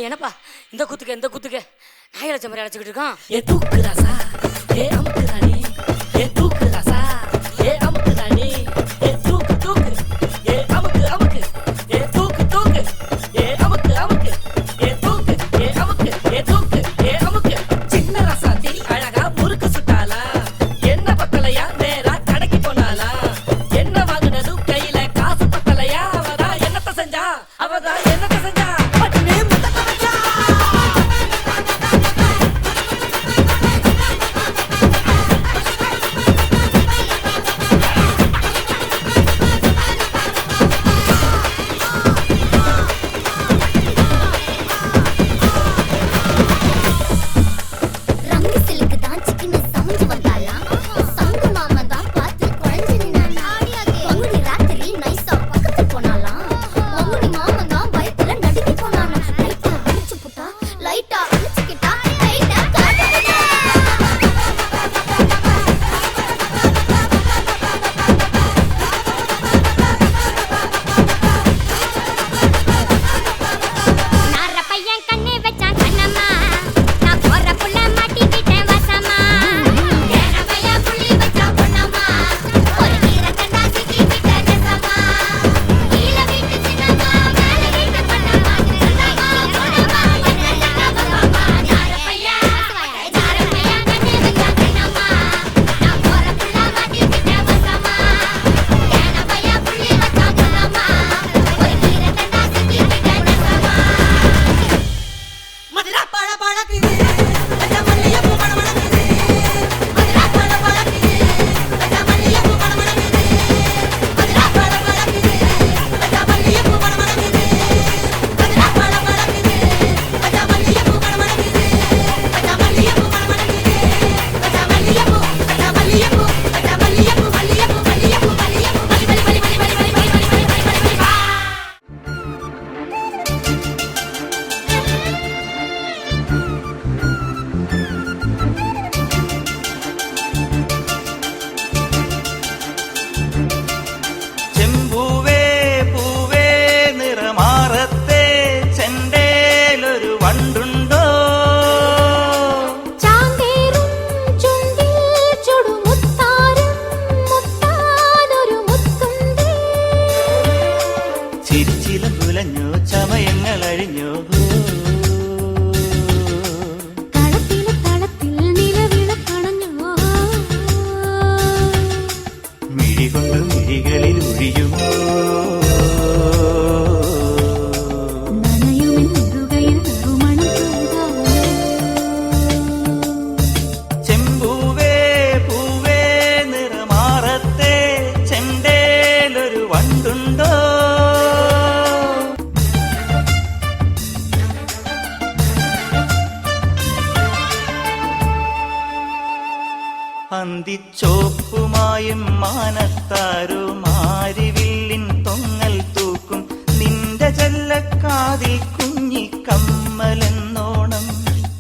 என்னப்பா இந்த குத்துக்க நாய் லட்சம் மாதிரி அழைச்சிக்கிட்டு இருக்கான். ஏ தூக்கு ராசா ஏ அமுக்கு ராணி ஏ தூக்கு ராசா ஏ அமுக்கு ராணி ஏ தூக்கு ஏ அமுக்கு ஏ தூக்கு ஏ அமுக்கு ஏ தூக்கு ஏ அமுக்கு ஏ தூக்கு ஏ அமுக்கு. சின்ன ராசாத்தி அழகா முறுக்கு சுட்டாளா என்ன பத்தலையா நேரா கடைக்கு போனாளா என்ன வாங்குனதும் கையில காசு பத்தலையா அவதான் என்னத்த செஞ்சா பட்டுனே முத்தத்தை வச்சா. ரங்கு சிலுக்கு தான் சிக்கின சமைஞ்சு வந்தாளா சங்கு மாமா தான் பார்த்து குழஞ்சு நின்னானா பங்குனி ராத்திரி நைஸா பக்கத்து போனாலாம் பங்குனி மாமா தான் பயத்துல நடுங்கி போனானா லைட்டா அடிச்சு புட்டா லைட்டா அடிச்சுக்கிட்டா லைட்டா காட்டு புட்டா. நார பையன் கண்ணே வச்சான் கண்ணம்மா நான் போற புள்ள மாட்டிக்கிட்டேன் வசமா ஏன பையா புள்ளி வச்சா பொண்ணம்மா ஒரு நீர கண்டா சிக்கிக்கிட்ட நெசமா கீழ வீட்டு சின்னம்மா மேல வீட்டு பொண்ணம்மா சந்தமா பொண்ணம்மா பொண்ணம்மா நார பையா கண்ணே வச்சான் கண்ணம்மா நான் போற புள்ள மாட்டிக்கிட்டேன் வசமா ஏன பையா புள்ளி வச்சா பொண்ணம்மா ஒரு நீர கண்டா சிக்கிக்கிட்ட நெசமா. மதுரா பழ பழக்குது அந்த மல்லிகைப்பூ மணமணக்குது. மதுரா பழ பழக்குது அந்த மல்லிகைப்பூ மணமணக்குது. மதுரா பழ பழக்குது அந்த மல்லிகைப்பூ மணமணக்குது. மதுரா பழ பழக்குது அந்த மல்லிகைப்பூ மணமணக்குது. அந்த மல்லிகைப்பூ மணமணக்குது. அந்த மல்லிகைப்பூ அந்த மல்லிகைப்பூ அந்த மல்லிகைப்பூ மல்லிகைப்பூ மல்லிகைப்பூ மல்லிகைப்பூ மல்லி மல்லி மல்லி மல்லி மல்லி மல்லி மல்லி மல்லி மல்லி வா. ചെമ്പൂവേ പൂവേ നിറമാറത്തെ ചെണ്ടേലൊരു വണ്ടുണ്ടോ ചാന്തേറും ചുണ്ടിൽ ചുടുമുത്താരം മുത്താനൊരു മുത്തുണ്ടേ ചിരിച്ചില കുലഞ്ഞോ ചമയങ്ങൾ അഴിഞ്ഞോ കളത്തിലെ തളത്തിൽ നിലവിള കണഞ്ഞോ മിഴികൊണ്ട് മിഴികളിൽ ഒഴിയുമോ നനയുമെൻ നെറുകയിൽ നറുമണം തൂകാമോ ചെമ്പൂവേ പൂവേ നിറമാറത്തെ ചെണ്ടേലൊരു വണ്ടുണ്ടോ അന്തിച്ചോപ്പുമായും മാനത്താരോ മാരിവില്ലിൻ തൊങ്ങൽ തൂക്കും നിന്റെ ചെല്ലക്കാതിൽ കുഞ്ഞിക്കമ്മലെന്നോണം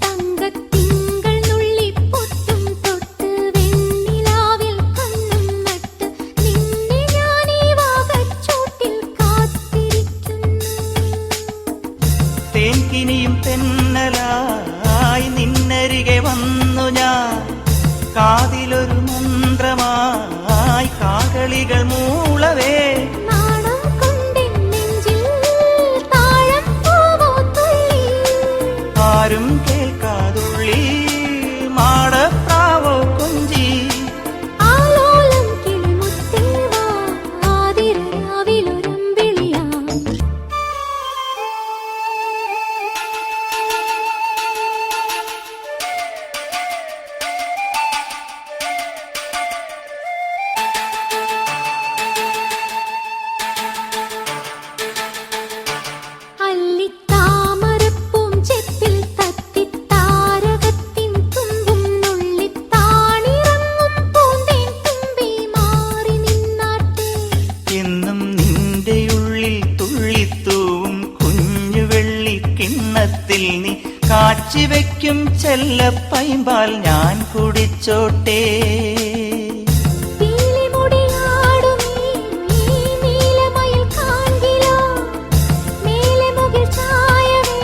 തങ്കത്തിങ്കൾ നുള്ളിപ്പൊട്ടും തൊട്ട് വെണ്ണിലാവിൽ കണ്ണും നട്ട് നിന്നെ ഞാനീ വാകച്ചോട്ടിൽ കാത്തിരിക്കുന്നു. തേൻകിനിയും തെന്നലായി നിന്നരികെ വന്നു ഞാൻ കാതിലൊരു മന്ത്രമായി കാകളികൾ മൂളവേ നാണം കൊണ്ടെൻ നെഞ്ചിൽ താഴം പൂവോ തുള്ളി ആരും കേൾക്കാതുള്ളി മാടപ്രാവോ കൊഞ്ചി ആലോലം കിളിമുത്തേവാ ആതിരരാവിലൊരമ്പിളിയാ. അല്ലിത്താമരപ്പൂം ചെപ്പിൽ തത്തി താരകത്തിൻ തുമ്പും നുള്ളിത്താണിറങ്ങും പൂന്തേൻ തുമ്പി മാറി നിന്നാട്ടെ. എന്നും നിന്റെയുള്ളിൽ തുള്ളിത്തൂവും കുഞ്ഞു വെള്ളി കിണ്ണത്തിൽ നീ കാച്ചിവെക്കും ചെല്ലപ്പൈമ്പാൽ ഞാൻ കുടിച്ചോട്ടെ പീലിമുടിയാടുമീ നീലമയിൽ കാൺകിലോ മേലെ മുകിൽ ചായവേ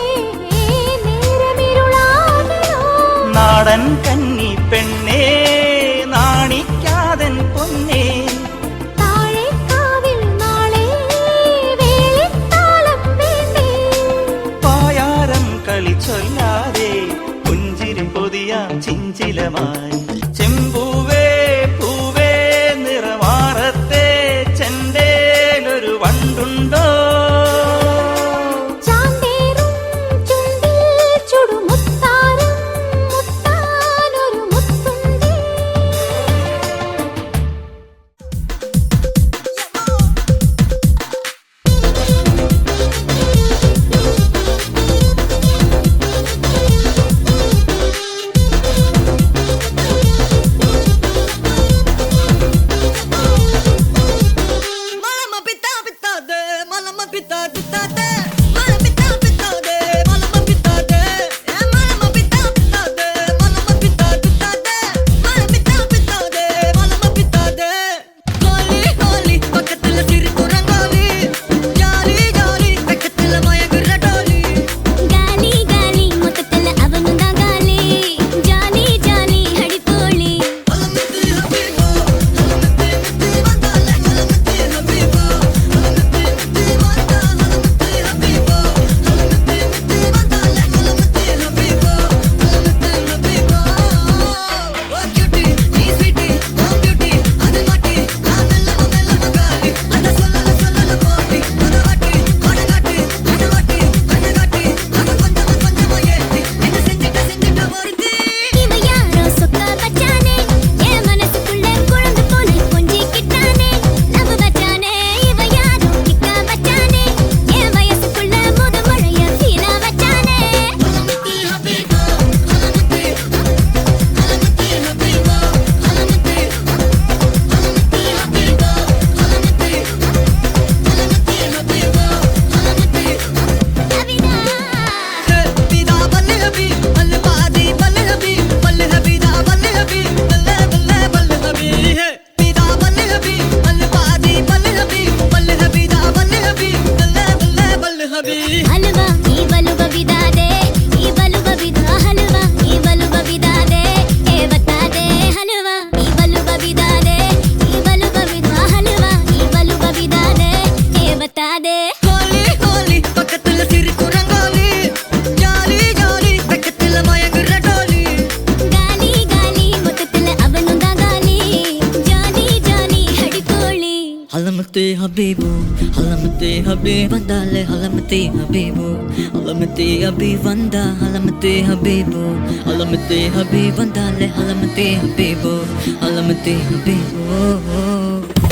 Halamati Habibu, Halamati Habib Vandale, Halamati Habibu, Halamati Habib Vanda, Halamati Habibu, Halamati Habib Vandale, Halamati Habibu, Halamati Habibu.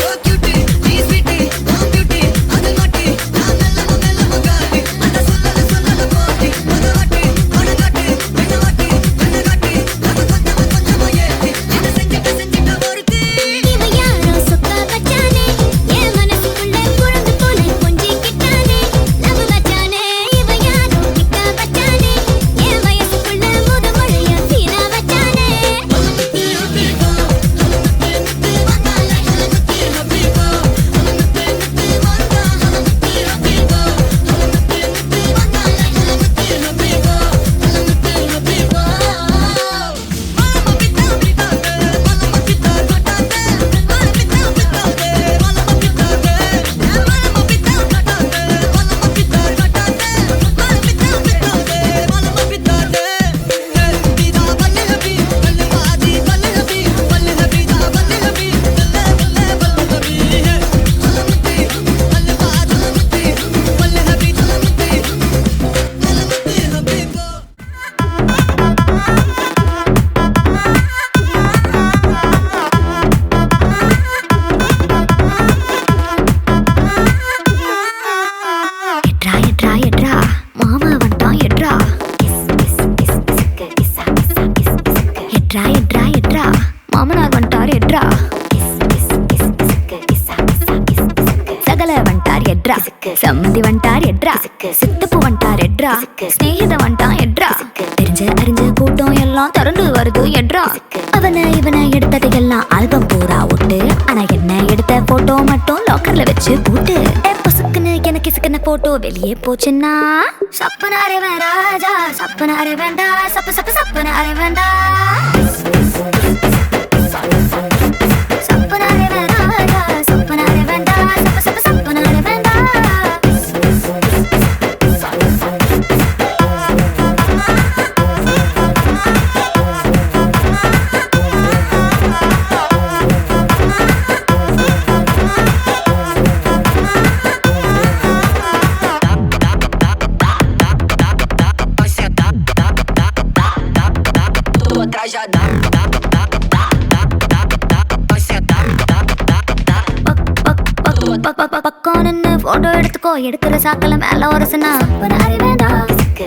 Oh cutie, she's pretty, oh beauty, adal matti, naamella namella magali, anda sollala sollala poti, madavatti, madagatti, venavatti, venagatti, konjama konjama yetti, enna senjita oruthi. இவ யாரோ சொக்க வச்சானே என் மனசுக்குள்ள குழந்தை போல கொஞ்சிக்கிட்டானே love வச்சானே இவ யாரோ கிட்ட வச்சானே என் வயசுக்குள்ள முத மழைய வீணா வச்சானே Halamati Habibu, Halamati Vanda, Halamati Habibu, Halamati Vanda, Halamati Habibu, Halamati Vanda, Halamati Habibu, Halamati Habibu. Malama pitta pitta, malama pitta pitta, malama pitta pitta, malama pitta pitta, malama pitta pitta, malama pitta pitta, malama pitta pitta, malama pitta pitta. Pita balle habi, balle baadi, balle habi, balle habi da balle habi, balle balle balle habi. Halamati, balle baadi, halamati, balle habi, halamati, halamati habibu. எட்ரா எட்ரா எட்ரா மாமா வந்துட்டான் எட்ரா எட்ரா எட்ரா எட்ரா மாமனார் வந்துட்டார் எட்ரா சகல வந்துட்டார் எட்ரா சம்மந்தி வந்துட்டார் எட்ரா சித்தப்பு வந்துட்டார் எட்ரா ஸ்நேகித வந்துட்டான் எட்ரா தெரிஞ்ச அறிஞ்ச கூட்டம் எல்லாம் திரண்டு வருது எட்ரா அவனை இவனை எடுத்ததையெல்லாம் ஆல்பம் பூரா விட்டு ஆனா என்ன எடுத்த போட்டோ மட்டும் லாக்கர்ல வச்சு போட்டு பொசுக்குன்னு எனக்கு சிக்கன போட்டோ வெளியே போச்சுன்னா சப்பனாரே ராஜா சப்பனாரே வேண்டா சப்பு சப்பு சப்பனாரே வேண்டா சப்பனாரே ராஜா சப்பனாரே வேண்டா சப்பு சப்பு சப்பனாரே வேண்டா பக்கம் நின்னு போட்டோ எடுத்துக்கோ எடுக்கிற சாக்கல மேல ஒரசனா சப்பனாரே வேண்டா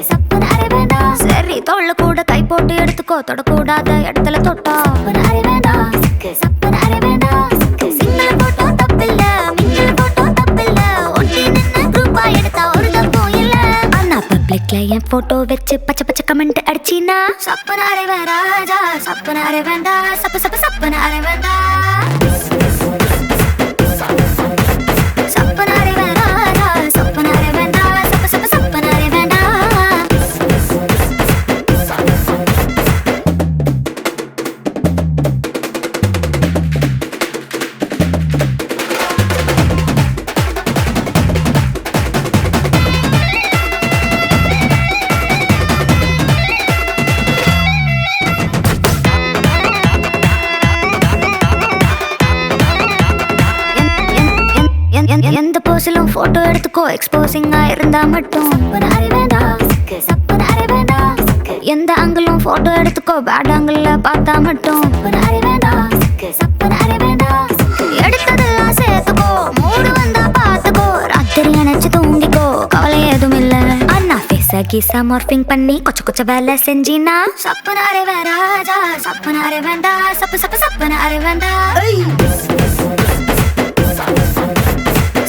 சப்பனாரே வேண்டா சரி தோள்ல கூட கை போட்டு எடுத்துக்கோ தொடக்கூடாத இடத்துல தொட்டா சப்பனாரே வேண்டா சப்பனாரே வேண்டா சிங்கிள போட்டோ தப்பில்ல மிங்கிள போட்டோ தப்பில்ல ஒட்டி நின்னு குரூப்பா எடுத்தா ஒரு தப்பும் இல்ல ஆனா பப்ளிக்ல என் போட்டோ வச்சு பச்சை பச்சை கமெண்ட் அடிச்சினா சப்பனாரே ராஜா சப்பனாரே வேண்டா சப்பு சப்பு சப்பனாரே வேண்டா சப்பனாரே ராஜா சப்பனாரே வேண்டா சப்பு சப்பு சப்பனாரே வேண்டா எந்த போஸிலும் போட்டோ எடுத்துக்கோ எக்ஸ்போசிங்கா இருந்தா மட்டும் சப்பனாரே வேண்டா சப்பனாரே வேண்டா எந்த ஆங்கிளும் போட்டோ எடுத்துக்கோ பேட் ஆங்கிள் பார்த்தா மட்டும் சப்பனாரே வேண்டா சப்பனாரே வேண்டா எடுத்ததெல்லாம் சேர்த்துக்கோ மூடு வந்தா பார்த்துக்கோ ராத்திரி நினைச்சு தூங்கிக்கோ கவலை எதுவும் இல்ல அண்ணா ஃபேஸ கீசா மார்பிங் பண்ணி கொச்ச கொச்ச வேலை செஞ்சினா சப்பனாரே ராஜா சப்பனாரே வேண்டா சப்பு சப்பு சப்பனாரே வேண்டா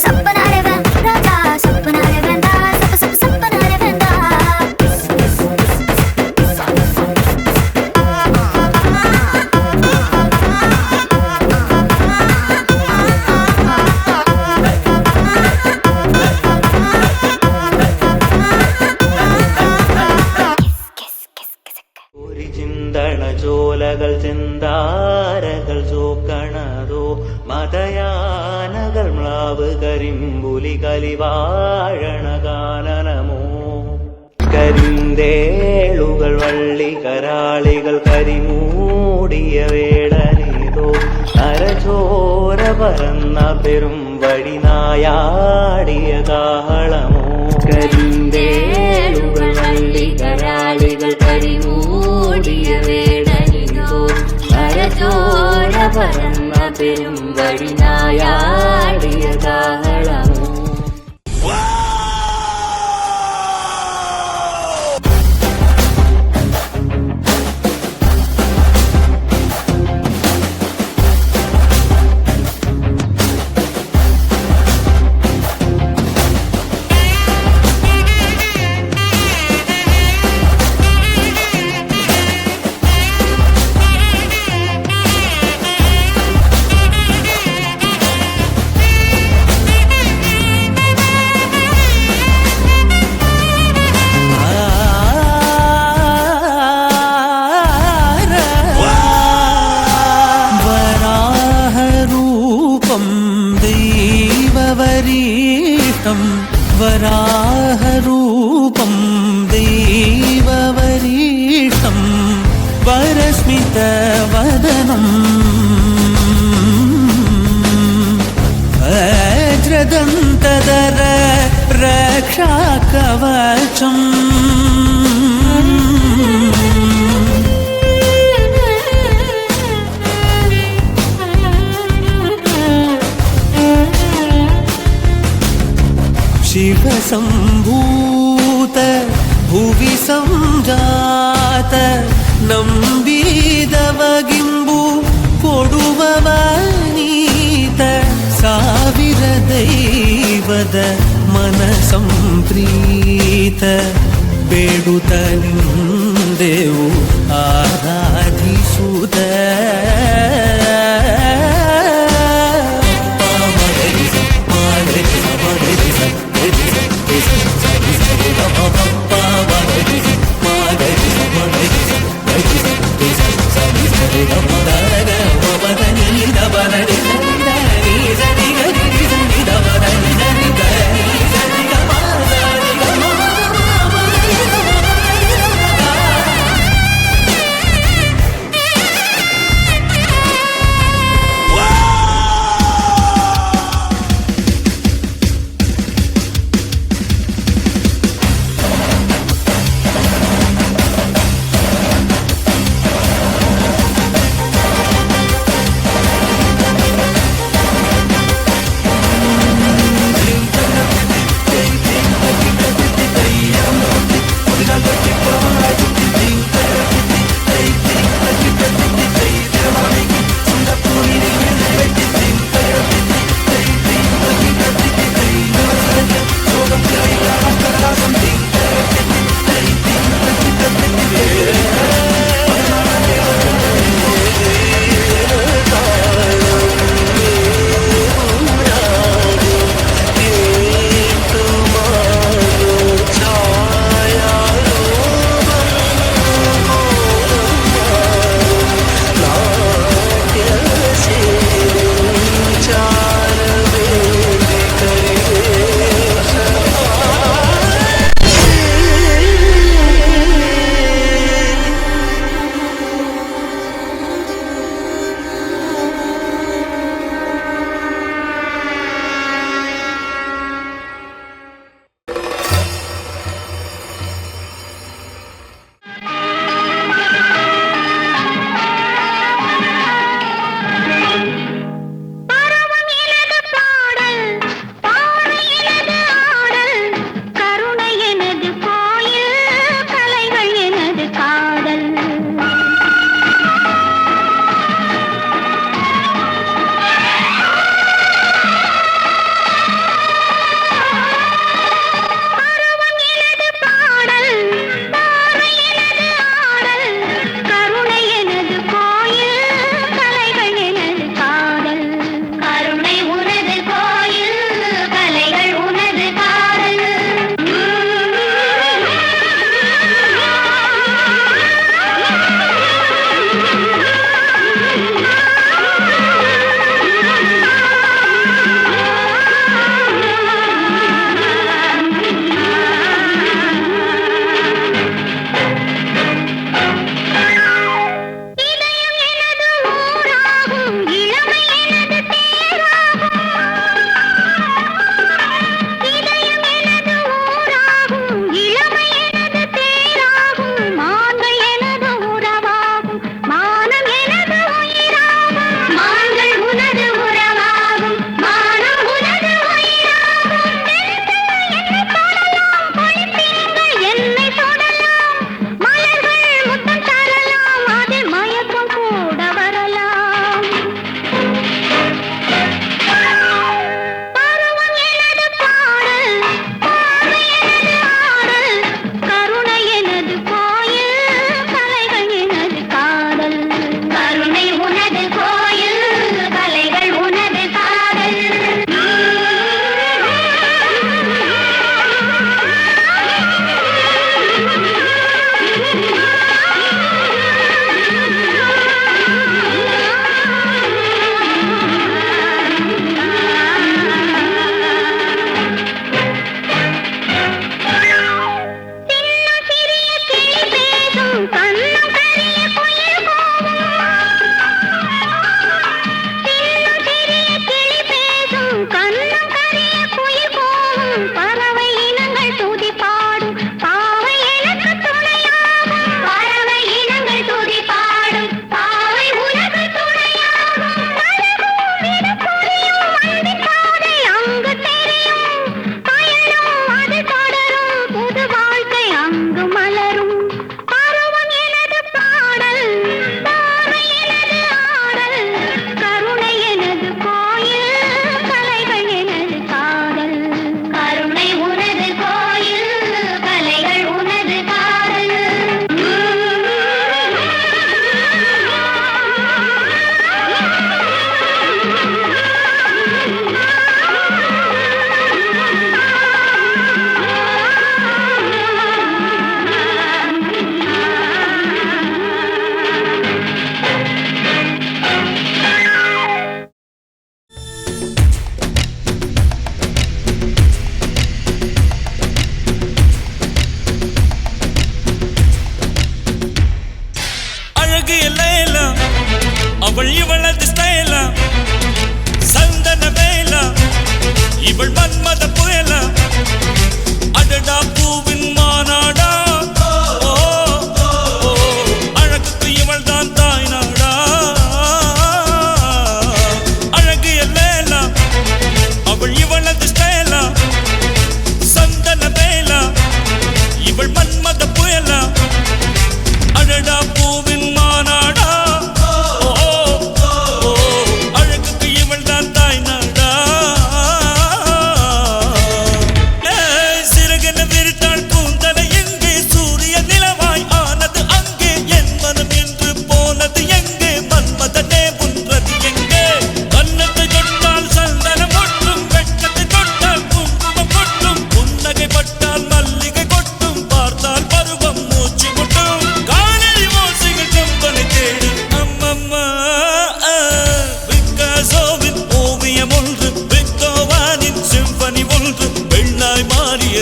சப்பனாரே ராஜா சப்பனாரே வேண்டா சப்பு சப்பு சப்பனாரே வேண்டா ജോലകൾ ചിന്താരകൾ ചോക്കണതോ മതയാനകൾ മ്ലാവ് കരിമ്പുലി കലിവാഴണ കാനനമോ കരിന്തേളുകൾ വള്ളി കരാളികൾ കരിമൂടിയ വേടനേതോ നരചോര പരന്ന പെരും വഴി നായാടിയ കാഹളമോ കരിന്തേളുകൾ വള്ളികരാളികൾ കരിമൂടിയ വേടനിതോ കരചോര പരന്ന പെരും വഴി നായാടിയ കാഹളമോ वराहरूपं दैववरीष्टं वरस्मितवदनं वज्रदन्तधर रक्षाकवचम् शिवसम्भूत भुवि संजात नम्बिदवगिम्बु कोडुववनीत ಸಾವಿರ ದೈವದ ಮನಸಂಪ್ರೀತ ಬೇಡುತ್ತ ನಿಂದೆವು ಆರಾಧಿಸುತ್ತ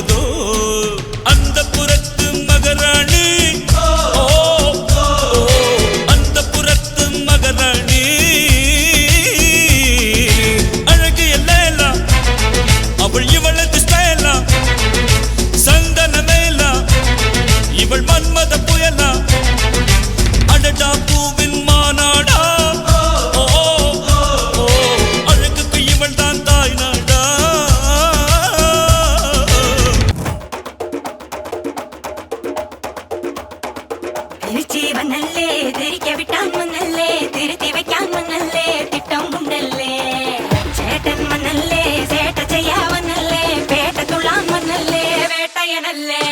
ஏதோ அந்த புறத்து மகராணி அந்த புறத்து மகராணி அழகு எல்லாம் அவள் இவளது ஸ்டைலா சந்தனமேலா இவள் மன்மத புயலா அடடா பூவின் மாநாடா அழகுக்கு இவள் தான் தாய் நாடா திருச்சி வந்தல்லே திரிக்க விட்டான் மன்னல்லே திருத்தி வைக்கான் மன்னல்லே திட்டம் உண்டல்லே சேட்டன் மன்னல்லே சேட்ட செய்ய வந்தல்லே பேட்ட துள்ளான் மன்னல்லே வேட்டையனல்லே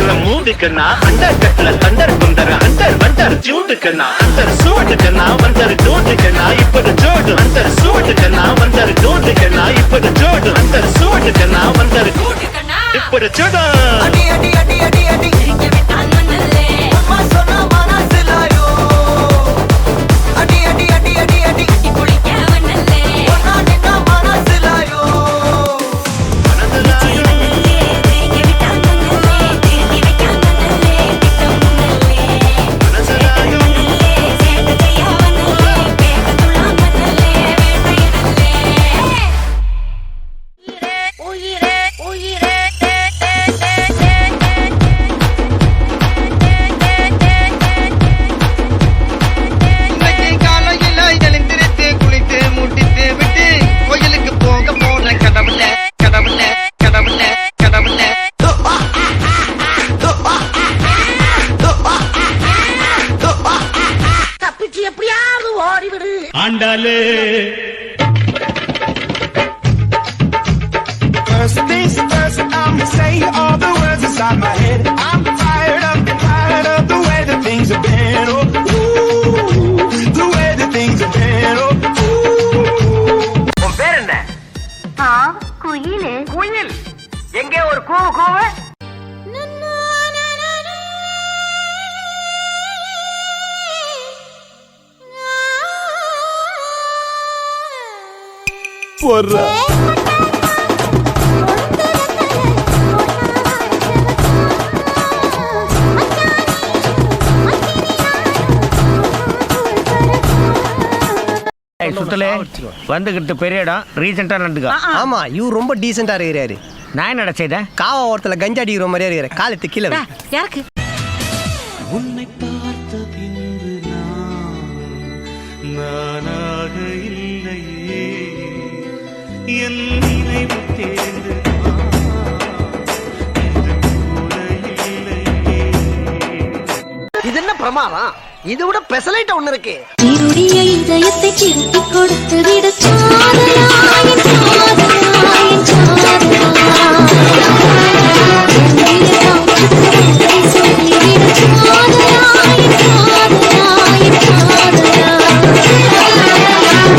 अंदर कटल अंदर कुंदर अंदर बंदर जूट करना अंदर सूट करना बंदर डोट करना इपड़ जोड़ अंदर सूट करना बंदर डोट करना इपड़ जोड़ अंदर सूट करना बंदर इपड़ जोड़ अडी अडी अडी अडी अडी के बेटा मनले अम्मा सोना माना सिलायो अडी अडी अडी अडी अडी की पुड़ी क्या बनले ओना निना माना सिलायो First things first, I'ma say all the words inside my head. I'm tired of the way that things have been. Oh, ooh, the way that things have been. Oh, ooh. உன் பேர் என்ன? குயில். குயில். எங்கே ஒரு கூவு கூவு? போறா சுத்தலே வந்துகிட்டு பெரிய இடம் ரீசெண்டா நடந்துக்கா. ஆமா இவர் ரொம்ப டீசெண்டா இருக்கிறாரு. நான் என்னடா செய்த காவா ஓரத்துல கஞ்சா அடிக்கிற மாதிரியா இருக்கிற காலத்து கீழே யாருக்கு உன்னை பார்த்த பின்பு நானாக இல்லையே என் நினைவு தேர்ந்து இது என்ன பிரமாதம்? இது விட பெசலைட் ஒண்ணு இருக்கு. இருடைய இதயத்தை திருப்பி கொடுத்து விட சாதனாயின் சாதனாயின்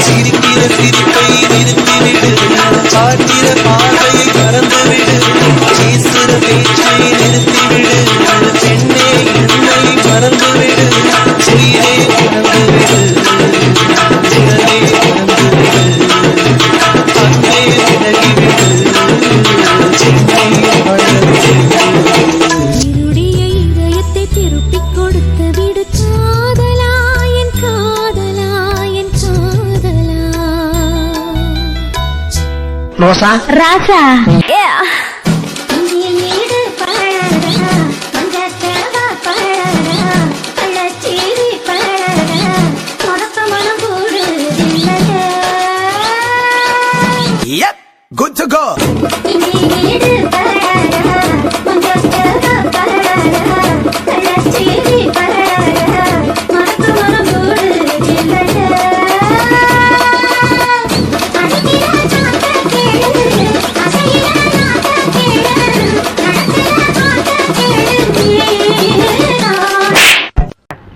சிரிக்கிற சிரிப்பை நிறுத்திவிடு பார்க்கிற பார்வையை மறந்துவிடு பேசுகிற பேச்சை நிறுத்திவிடு ராசா ராசா Good to go.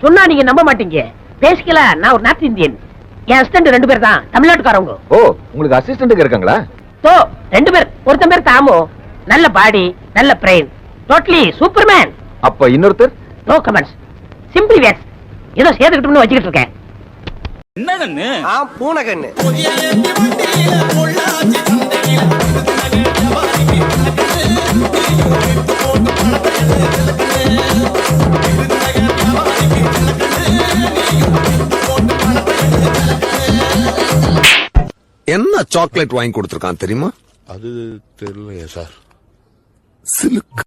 சொன்னா நீங்க நம்ப மாட்டீங்க. பேசிக்கல நான் ஒரு நார்த் இந்தியன். என் அசிஸ்டன்ட் 2 பேர் தான் தமிழ்நாட்டுக்காரங்க. ஓ, உங்களுக்கு அசிஸ்டன்ட் இருக்காங்களா? சோ 2 பேர். ஒருத்தன் பேர் தாமு, நல்ல பாடி, நல்ல பிரெயின், டோட்டலி சூப்பர்மேன். அப்ப இன்னொருத்தர்? No comments, simply vex. ஏதோ சேர்த்துக்கிட்டோம்னு வச்சுக்கிட்டு இருக்கேன். என்ன கண்ணு? பூனை கண்ணு. என்ன சாக்லேட் வாங்கி கொடுத்திருக்கான் தெரியுமா? அது தெரியலையே சார். சிலுக்கு.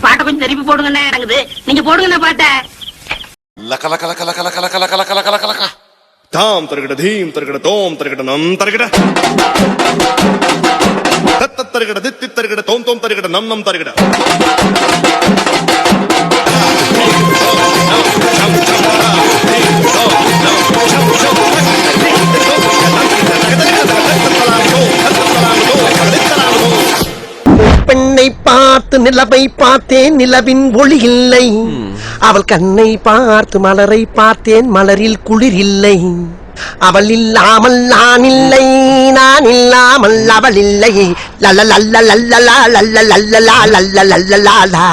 பாட்டை கொஞ்சம் திருப்பி போடுங்கண்ணே. இறங்குது, நீங்க போடுங்கண்ணே பாட்டை. லக லக லக லக லக லக லக லக லக லக தாம் தருகிட தீம் தருகிட தோம் தருகிட நம் தருகிட தத்த தருகிட தித்தி தருகிட தோம் தோம் தருகிட நம் நம் தருகிட பெண்ணை பார்த்து நிலவை பார்த்தேன், நிலவின் ஒளி இல்லை. அவள் கண்ணை பார்த்து மலரை பார்த்தேன், மலரில் குளிர் இல்லை. அவள் இல்லாமல் நான் இல்லை, நான் இல்லாமல் அவள் இல்லை. லல்ல லல்ல லல்லலா லல்ல லல்லலா லல்ல லல்லலா.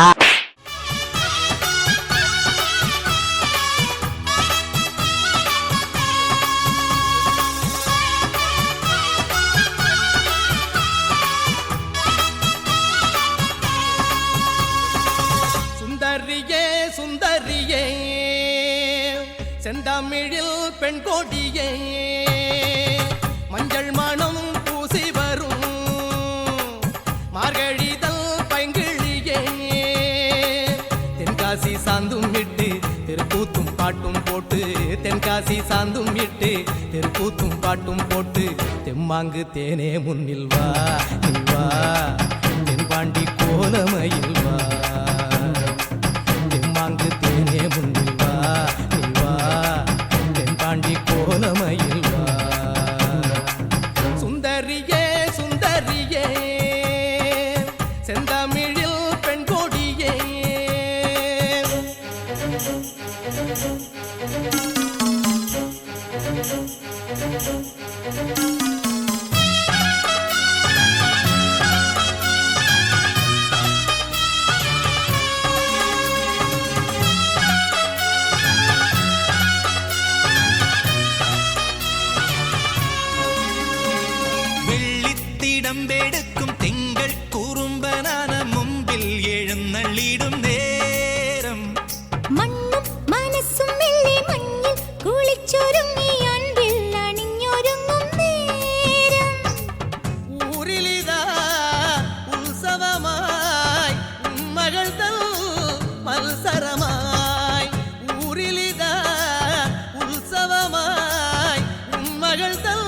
சுந்தரியே சுந்தரியே செந்தமிழில் பெண் கோடியே மஞ்சள் மணம் பூசி வரும் மார்கழிதல் பைங்கிழியே தென்காசி சாந்தும் இட்டு தெருக்கூத்தும் பாட்டும் போட்டு தென்காசி சாந்தும் இட்டு தெருக்கூத்தும் பாட்டும் போட்டு தெம்மாங்கு தேனே முன்னில் வா நீ வா தென்பாண்டி கோலமயில் வா தெம்மாங்கு தேனே முன்னில் வா நீ வா தென்பாண்டி கோலமயில் வா சுந்தரியே சுந்தரியே செந்தமிழில் பெண் கொடியே வெள்ளித்திடம்பெடுக்கும் திங்கள் குறும்பனான மும்பில் எழுநள்ளிடும் நேரம் மண்ணும் மனசும் மெல்லே மண்ணில் குளிச்சொருங்கி அன்பில் அணிഞ്ഞொருங்கும் நேரம். ஊரிலிதா உற்சவமாய் மகள் தல் மல்சரமாய் ஊரிலிதா உற்சவமாய் மகள் தல்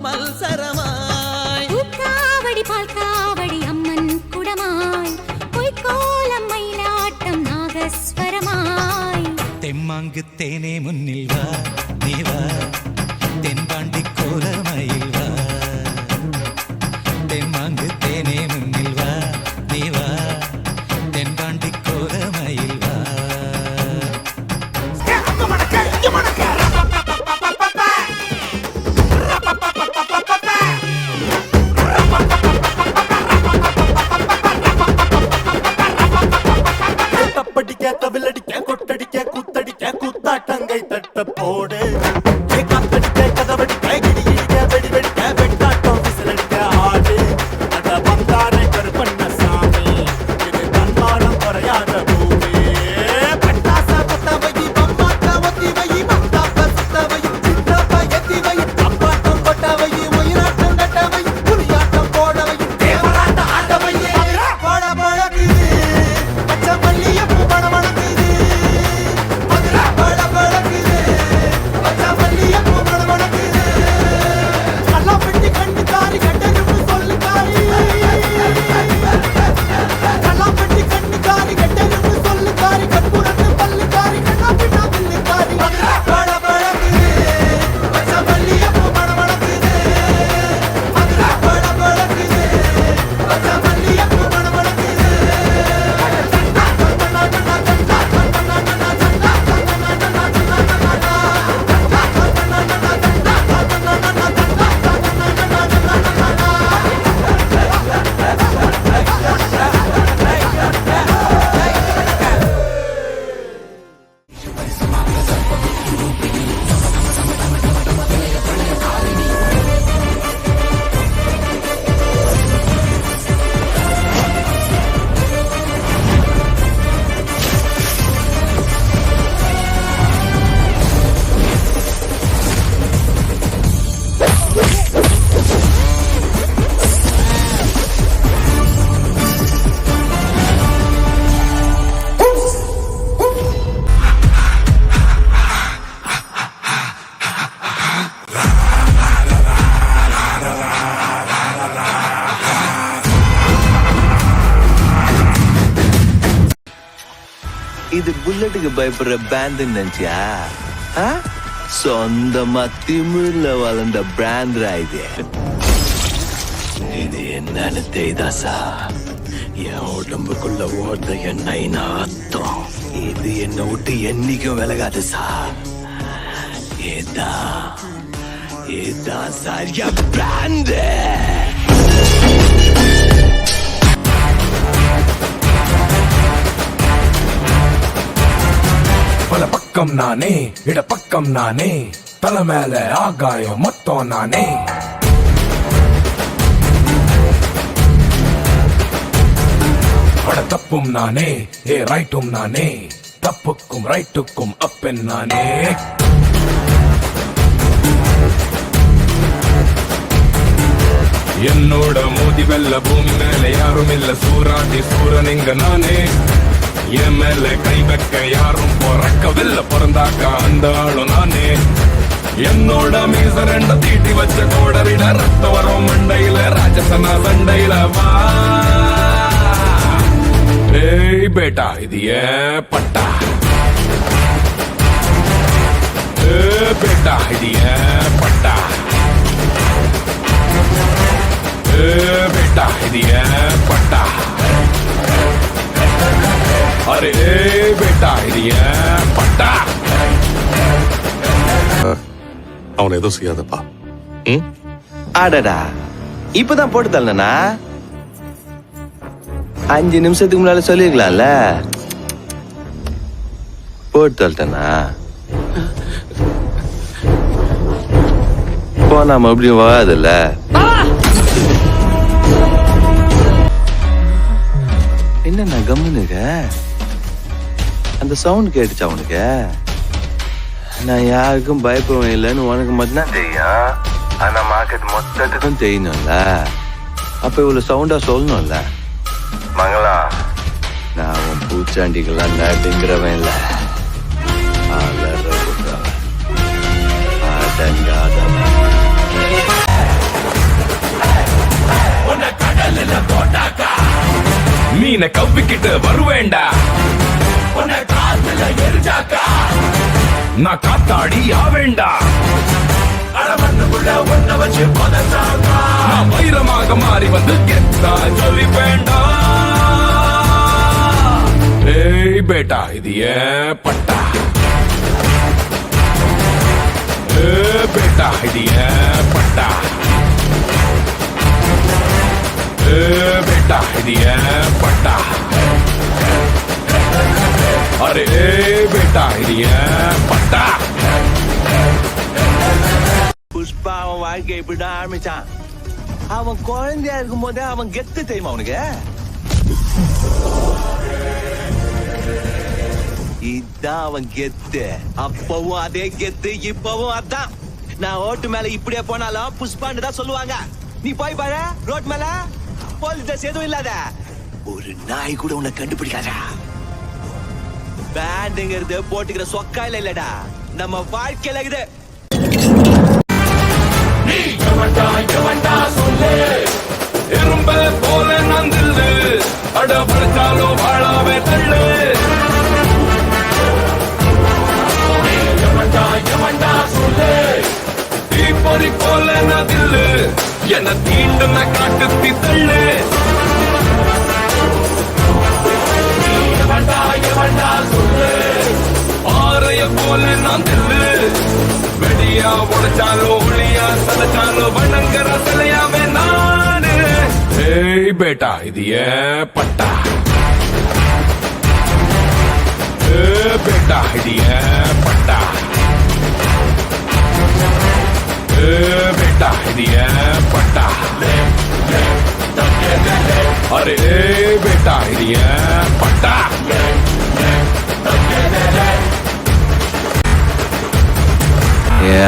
மல்சரமாய் பூக்காவடி பால் காவடி அம்மன் குடமாய் பொய்க்கோலம் மயிலாட்டம் நாகஸ்வரமாய் தெம்மாங்கு தேனே முன்னில் வா நீ வா தென்பாண்டி கோலமயில் வா தெம்மாங்கு தேனே முன்னில் வா நீ வா தென்பாண்டி கோலமயில் வா கதவை போடு காத்தடிக்க கதவடிக்க இடி இடிக்க வெடி வெடிக்க வெட்டாட்டம் விசிலடிக்க ஆடு அத வந்தாரே கருப்பண்ண சாமி இது தன்மானம் குறையாத பூமி பட்டாச பத்தவை பம்பாட்ட ஒத்தி வை பந்தாப்ப சுத்தவை சித்தப்ப எத்தி வை அப்பாட்டம் கொட்டவை உயிராட்டம் கட்டவை புலியாட்டம் போடவை தேவராட்ட ஆட்டவை போட பழகுது பச்சை மல்லியப்பூ படமணக்குது மதுரை பட பழகுது பச்சை மல்லியப்பூ படமணக்குது கல்லா பெட்டி கண்ணுக்காரி கட்டெரும்பு சொல்லுக்காரி கல்லா பெட்டி கண்ணுக்காரி கட்டெரும்பு சொல்லுக்காரி கற்பூரத்து பல்லுக்காரி கண்ணா பின்னா பில்லுக்காரி மதுரை பட பழகுது பச்சை மல்லியப்பூ படமணக்குது மதுரை பட பழகுது பச்சை மல்லியப்பூ படமணக்குது இது புல்லட்டுக்கு பயப்படுற பேண்ட் நினைச்சியா சொந்தமா திமிர்ல வளர்ந்த பிராண்ட் இது இது என்னன்னு தெரியுதாசா என் உடம்புக்குள்ள ஓடுற எண்ணெய் நாத்தம் இது என்னை விட்டு என்னைக்கும் விலகாது சார் இதான் சரியா பிராண்ட் பல பக்கம் நானே இட பக்கம் நானே தலை மேல ஆகாயம் மொத்தம் நானே பட தப்பும் நானே ரைட்டும் நானே தப்புக்கும் ரைட்டுக்கும் அப்பன் நானே என்னோட மோதி வெல்ல பூமி மேல யாரும் இல்ல சூராண்டி சூரனிங்க நானே என் மேல கை வைக்க யாரும் பிறக்கவில்லை பிறந்தாக்கா அந்த ஆளும் நானே என்னோட மீச ரெண்ட தீட்டி வச்ச கோடரிட ரத்த வரும் மண்டையில ராஜசனா சண்டையில வா ஏய் பேட்டா இது ஏன் பட்டா பேட்டா இது ஏன் பட்டா பேட்டா இது ஏன் பட்டா அரே பேட்டா இது ஏன் பட்டா அவனை எதுவும் செய்யாதப்பா ஆடடா இப்பதான் போட்டு தள்ளனா 5 நிமிஷத்துக்கு முன்னால சொல்லிருக்கலாம்ல போட்டு தள்ளிட்டனா போனா மறுபடியும் வராதுல்ல என்ன கம்முனுங்க அந்த சவுண்ட் கேட்டுச்சா உனக்கு நான் யாருக்கும் பயப்படுவேன் இல்லைன்னு உனக்கு மட்டும்தான் தெரியும் ஆனா மார்க்கெட் மொத்தத்துக்கும் தெரியணும்ல அப்ப இவ்வளவு சவுண்டா சொல்லணும்ல மங்களா நான் உன் பூச்சாண்டிகள்லாம் நடுங்கிறவன் இல்ல மீனை கவ்விக்கிட்டு வருவேண்டா உன்னை காத்துல எரிஞ்சாக்கா நான் காத்தாடி ஆவேண்டா ஒன்ன வச்சு நான் வைரமாக மாறி வந்து கெத்தா சொல்லி வேண்டாம் ஏய் பேட்டா இது ஏன் பட்டா பேட்டா இது ஏன் பட்டா बेटा हिडिया पट्टा अरे बेटा हिडिया पट्टा வாழ்க்கை இப்படிதான் ஆரம்பிச்சான். அவன் குழந்தையா இருக்கும் போதே அவன் கெத்து தெரியுமா அவனுக்கு? இதான் அவன் கெத்து. அப்பவும் அதே கெத்து, இப்பவும் அதான். நான் ஓட்டு மேல இப்படியே போனாலும் புஷ்பான்னு தான் சொல்லுவாங்க. நீ போய் பாரு ரோட் மேல போலீஸ் ட்ரெஸ் எதுவும் இல்லாத ஒரு நாய் கூட உன்னை கண்டுபிடிக்காதா. பேண்டுங்கிறது போட்டுக்கிற சொக்காயில இல்லடா, நம்ம வாழ்க்கையில இது. எறும்ப போல நந்தில்லு அடபடுத்தாலும் வாழாவே தள்ளு. தீப்பொறி போல நதில்லு என்ன தீண்டுன காட்டுத்தி தள்ளு. ஆறைய போல நான் தில்லு வெடியா உடைச்சாலும் ஒளியா சதைச்சாலும் வணங்குற சிலையாவே நானு. ஏய் பேட்டா இது ஏன் பட்டா, ஏ பேட்டா இது ஏன் பட்டா, ஏ பேட்டா இது ஏன் பட்டா. அரே பேட்டா இது ஏன் பட்டா.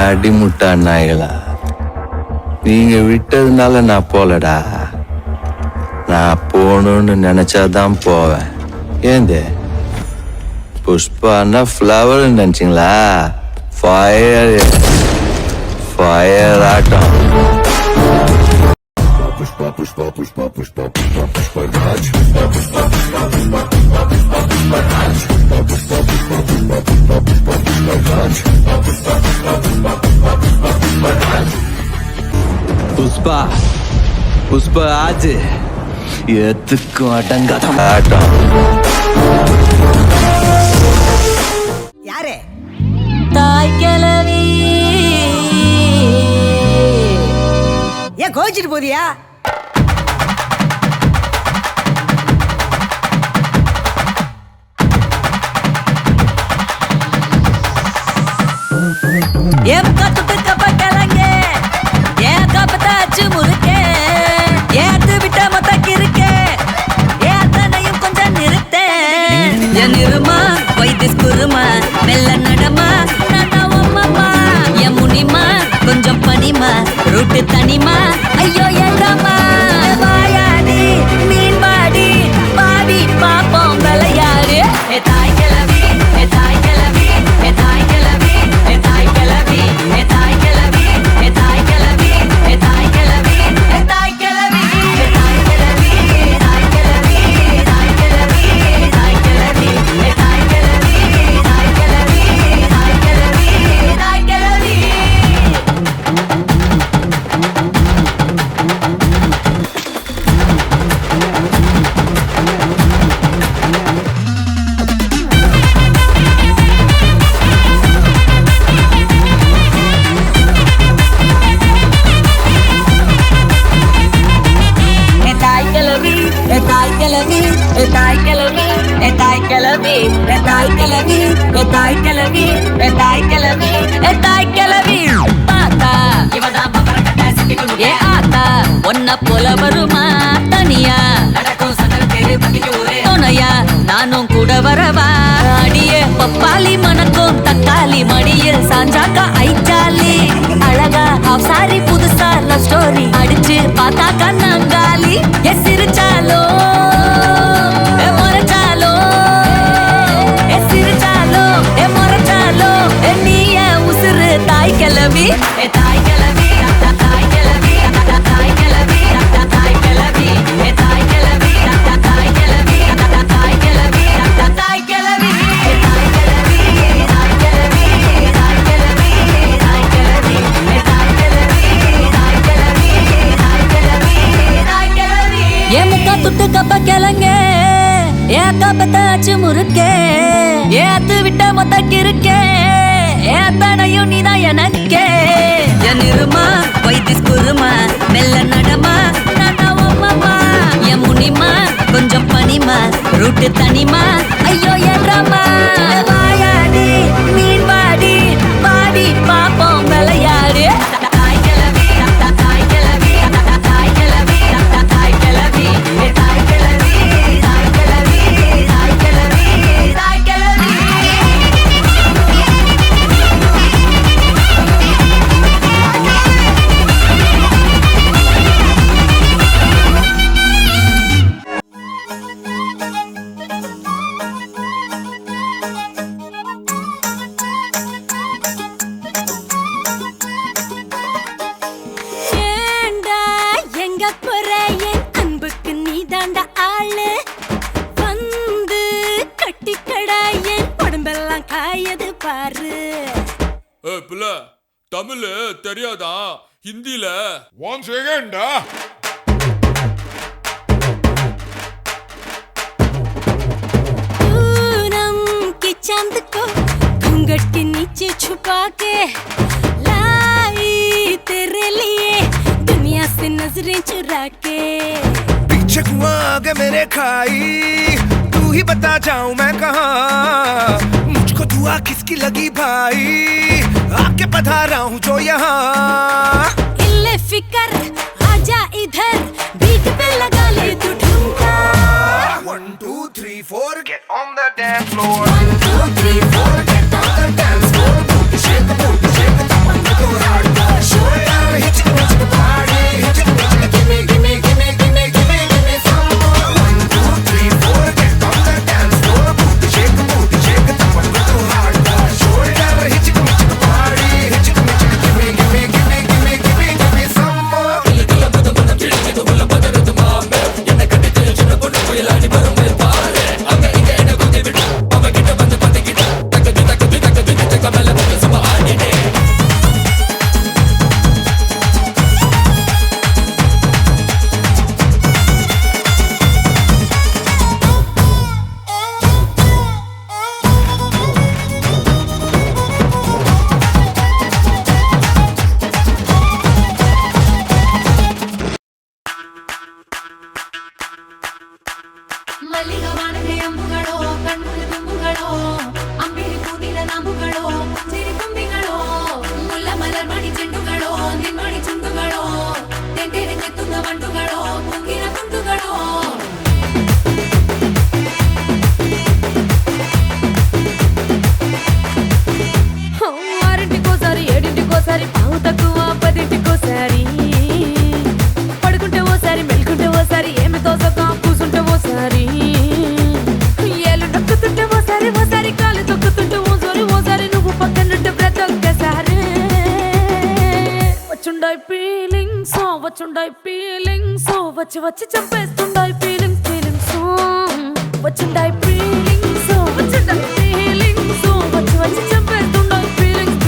அடிமுட்டா நாய்களா, நீங்க விட்டதுனால நான் போலடா. நான் போகணும்னு நினைச்சாதான் போவேன். ஏந்தே புஷ்பான்னா ஃப்ளவர் நினைச்சிங்களா? ஃபயர் ஃபயர் ஆட்டம். புஷ்பா புஷ்பா புஷ்பா புஷ்பா புஷ்பா புஷ்பராஜ் புஷ்பா புஷ்பா புஷ்பா புஷ்பா புஷ்பராஜ் புஷ்பா புஷ்பா புஷ்பா புஷ்பா புஷ்பா புஷ்பா புஷ்பராஜ் புஷ்பா புஷ்பா புஷ்பா புஷ்பா புஷ்பா புஷ்பராஜ். புஷ்பா புஷ்பராஜ் எத்துக்கும் அடங்காத ஆட்டம். யாரே தாய் கிழவி ஏன் கோச்சிட்டு போதியா? ஏன் கத்துட்டு கப்ப கிளங்க ஏன் கப்பத்தாச்சு முறுக்கே ஏத்து விட்ட மொத்த கிறுக்கே ஏத்தனையும் கொஞ்சம் நிறுத்தேன். என் இருமா வைத்திஸ் குருமா மெல்ல நடமா நாட்டாவம்மா என் முனிமா கொஞ்சம் பனிமா ரூட்டு தனிமா ஐயோ ஏதாமா வாயாடி மீன் பாடி பாடி பாப்போம் விளையாடு. ஏ தாய் கிழவி ஏ தாய் கிழவி ஏ தாய் கிழவி ஏ தாய் கிழவி ஏ தாய் கிழவி ஏ தாய் கிழவி ஏ தாய் கிழவி ஏ தாய் கிழவி ஏ தாய் கிழவி ஏ தாய் கிழவி ஏ தாய் கிழவி ஏ தாய் கிழவி ஏ தாய் கிழவி ஏ தாய் கிழவி ஏ தாய் கிழவி ஏ தாய் கிழவி. ஒன்ன போல வருமா தனியா துணையா நானும் கூட வரவா. அடியே பப்பாளி மணக்கும் தக்காளி மடியில் சாஞ்சாக்கா ஐச்சாலி அழகா ஹாஃப் சாரி புதுசா லவ் ஸ்டோரி அடிச்சு பார்த்தாக்கா நாங்காலி. எஸ் சிரிச்சாலோ எ முறைச்சாலோ எஸ் சிரிச்சாலோ எ முறைச்சாலோ நீய உசுறு தாய் கிழவி ஏ தாய் கிழவி தாய் கிழவி தாய் கிழவி தாய் கிழவி ஏ தாய் கிழவி தாய் கிழவி தாய் கிழவி தாய் கிழவி தாய் கிழவி தாய் கிழவி தாய் கிழவி தாய் கிழவி தாய் கிழவி தாய் கிழவி தாய் கிழவி தாய் கிழவி. ஏ முக்கா துட்டு கப்ப கிளங்க ஏ கப்பத்தாச்சு முறுக்கே ஏ அத்து விட்ட மொத்த கிறுக்கே ஏ தனையும் நீதான் எனக்கே. என் இருமா வைத்திஸ் குருமா மெல்ல நடமா நாட்டாவம்மா என் முனிமா கொஞ்சம் பனிமா ரூட்டு தனிமா ஐயோ ஏறாமா வாயாடி மீன் பாடி பாடி பாப்போம் விளையாடு. தாய் கிழவி பிள்ளை தமிழ் தெரியாதா? ஹிந்தில ஒன் செகண்டா. पूनम के चांद को घूंघट के नीचे छुपा के लाई तेरे लिए दुनिया से नजरें चुरा के। पीछे कुआं आगे मेरे खाई, तू ही बता जाऊं मैं कहाँ, मुझको दुआ किसकी लगी भाई, आके पधारा हूँ जो यहाँ। इल्ले फिकर आजा इधर, बीट पे लगा ले तू ठुमका। 1 2 3 4 get on the dance floor. 1 2 3 4 get on the dance floor. Booty shake the top and go hard. Shoulder hit the party, hit the give me give me give me give me give me give me some more. 1 2 3 4 get on the dance floor. Booty shake the top and go hard. Shoulder hit the party, hit the give me give me give me give me give me give me some more. ಮಲ್ಲಿಗವಾನದೆ ಅಂಬುಗಳೋ ಕಣ್ಣುಗಳ ತುಂಬುಗಳೋ ಅಂಬಿರಿ ಕೂದಿನ ನಾಂಬುಗಳೋ ಮುಂಜಿರಿ ತುಂಬಿಗಳೋ ಮುಲ್ಲ ಮಲರ್ ಮಣಿ ಚೆಂಡುಗಳೋ ನಿನ್ಮಣಿ ಚುಂಡುಗಳೋ ತೆಂಟೆರೆ ಕೆತ್ತುಂಗ ಬಂಟುಗಳೋ ಮುಂಗಿನ ತುಂಡುಗಳೋ. ఆరింటికోసారి ఏడింటికోసారి పావు తక్కువ 10ంటికోసారి పడుకుంటే ఓసారి మెలుకుంటే ఓసారి ఏమి తోసక కూసుంటే ఓసారి ఏలు నొక్కుతుంటే ఓసారి ఓసారి కాలు తొక్కుతుంటే ఓసారి ఓసారి నువ్వు పక్కనుంటే బ్రతొక్కసారి. వచ్చుండాయి ఫీలింగ్స్ వచ్చి వచ్చి చంపేస్తుండాయి ఫీలింగ్స్ వచ్చుండాయి ఫీలింగ్స్ వచ్చి వచ్చి చంపేస్తుండాయి ఫీలింగ్స్.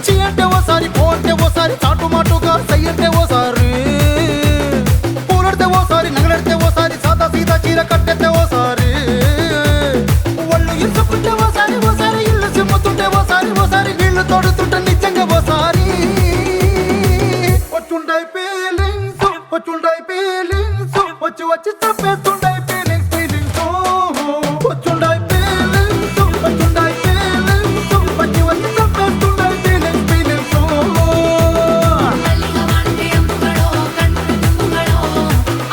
చీ అంటే ఓసారి పో అంటే ఓసారి చాటు మాటుగా సై అంటే ఓసారి పూలడితే ఓసారి నగలడితే ఓసారి సాదా సీదా చీర కట్టెత్తే ఓసారి ఒళ్ళు ఇరుసుకుంటే ఓసారి ఓసారి ఇల్లు సిమ్ముతుంటే ఓసారి ఓసారి వీళ్ళు తోడుతుంటే నిజంగా ఓసారి. వచ్చుండాయి ఫీలింగ్స్ వచ్చి వచ్చి తప్పేస్తుండాయి ఫీలింగ్స్ వచ్చుండాయి ఫీలింగ్స్ వచ్చి వచ్చి తప్పేస్తుండాయి ఫీలింగ్స్. మల్లిగవానదే అంబుಗಳೋ ಕಣ್ಣುಗಳ ತುಂಬುಗಳೋ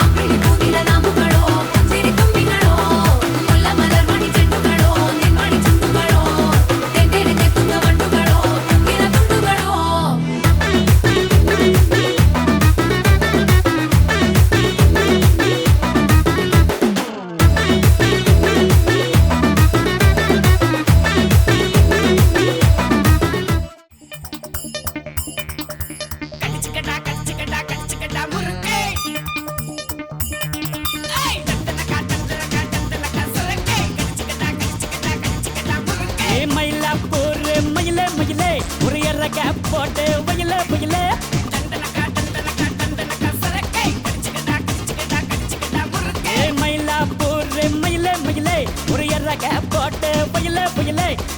ಅಂಬಿರಿ ಕೂದಿನ ನಾಂಬುಗಳೋ ಮುಂಜಿರಿ ತುಂಬಿಗಳೋ ಮುಲ್ಲ ಮಲರ್ ಮಣಿ ಚೆಂಡುಗಳೋ ನಿನ್ಮಣಿ ಚುಂಡುಗಳೋ ತೆಂಟೆರೆ ಕೆತ್ತುಂಗ ಬಂಟುಗಳೋ ಮುಂಗಿನ ತುಂಡುಗಳೋ.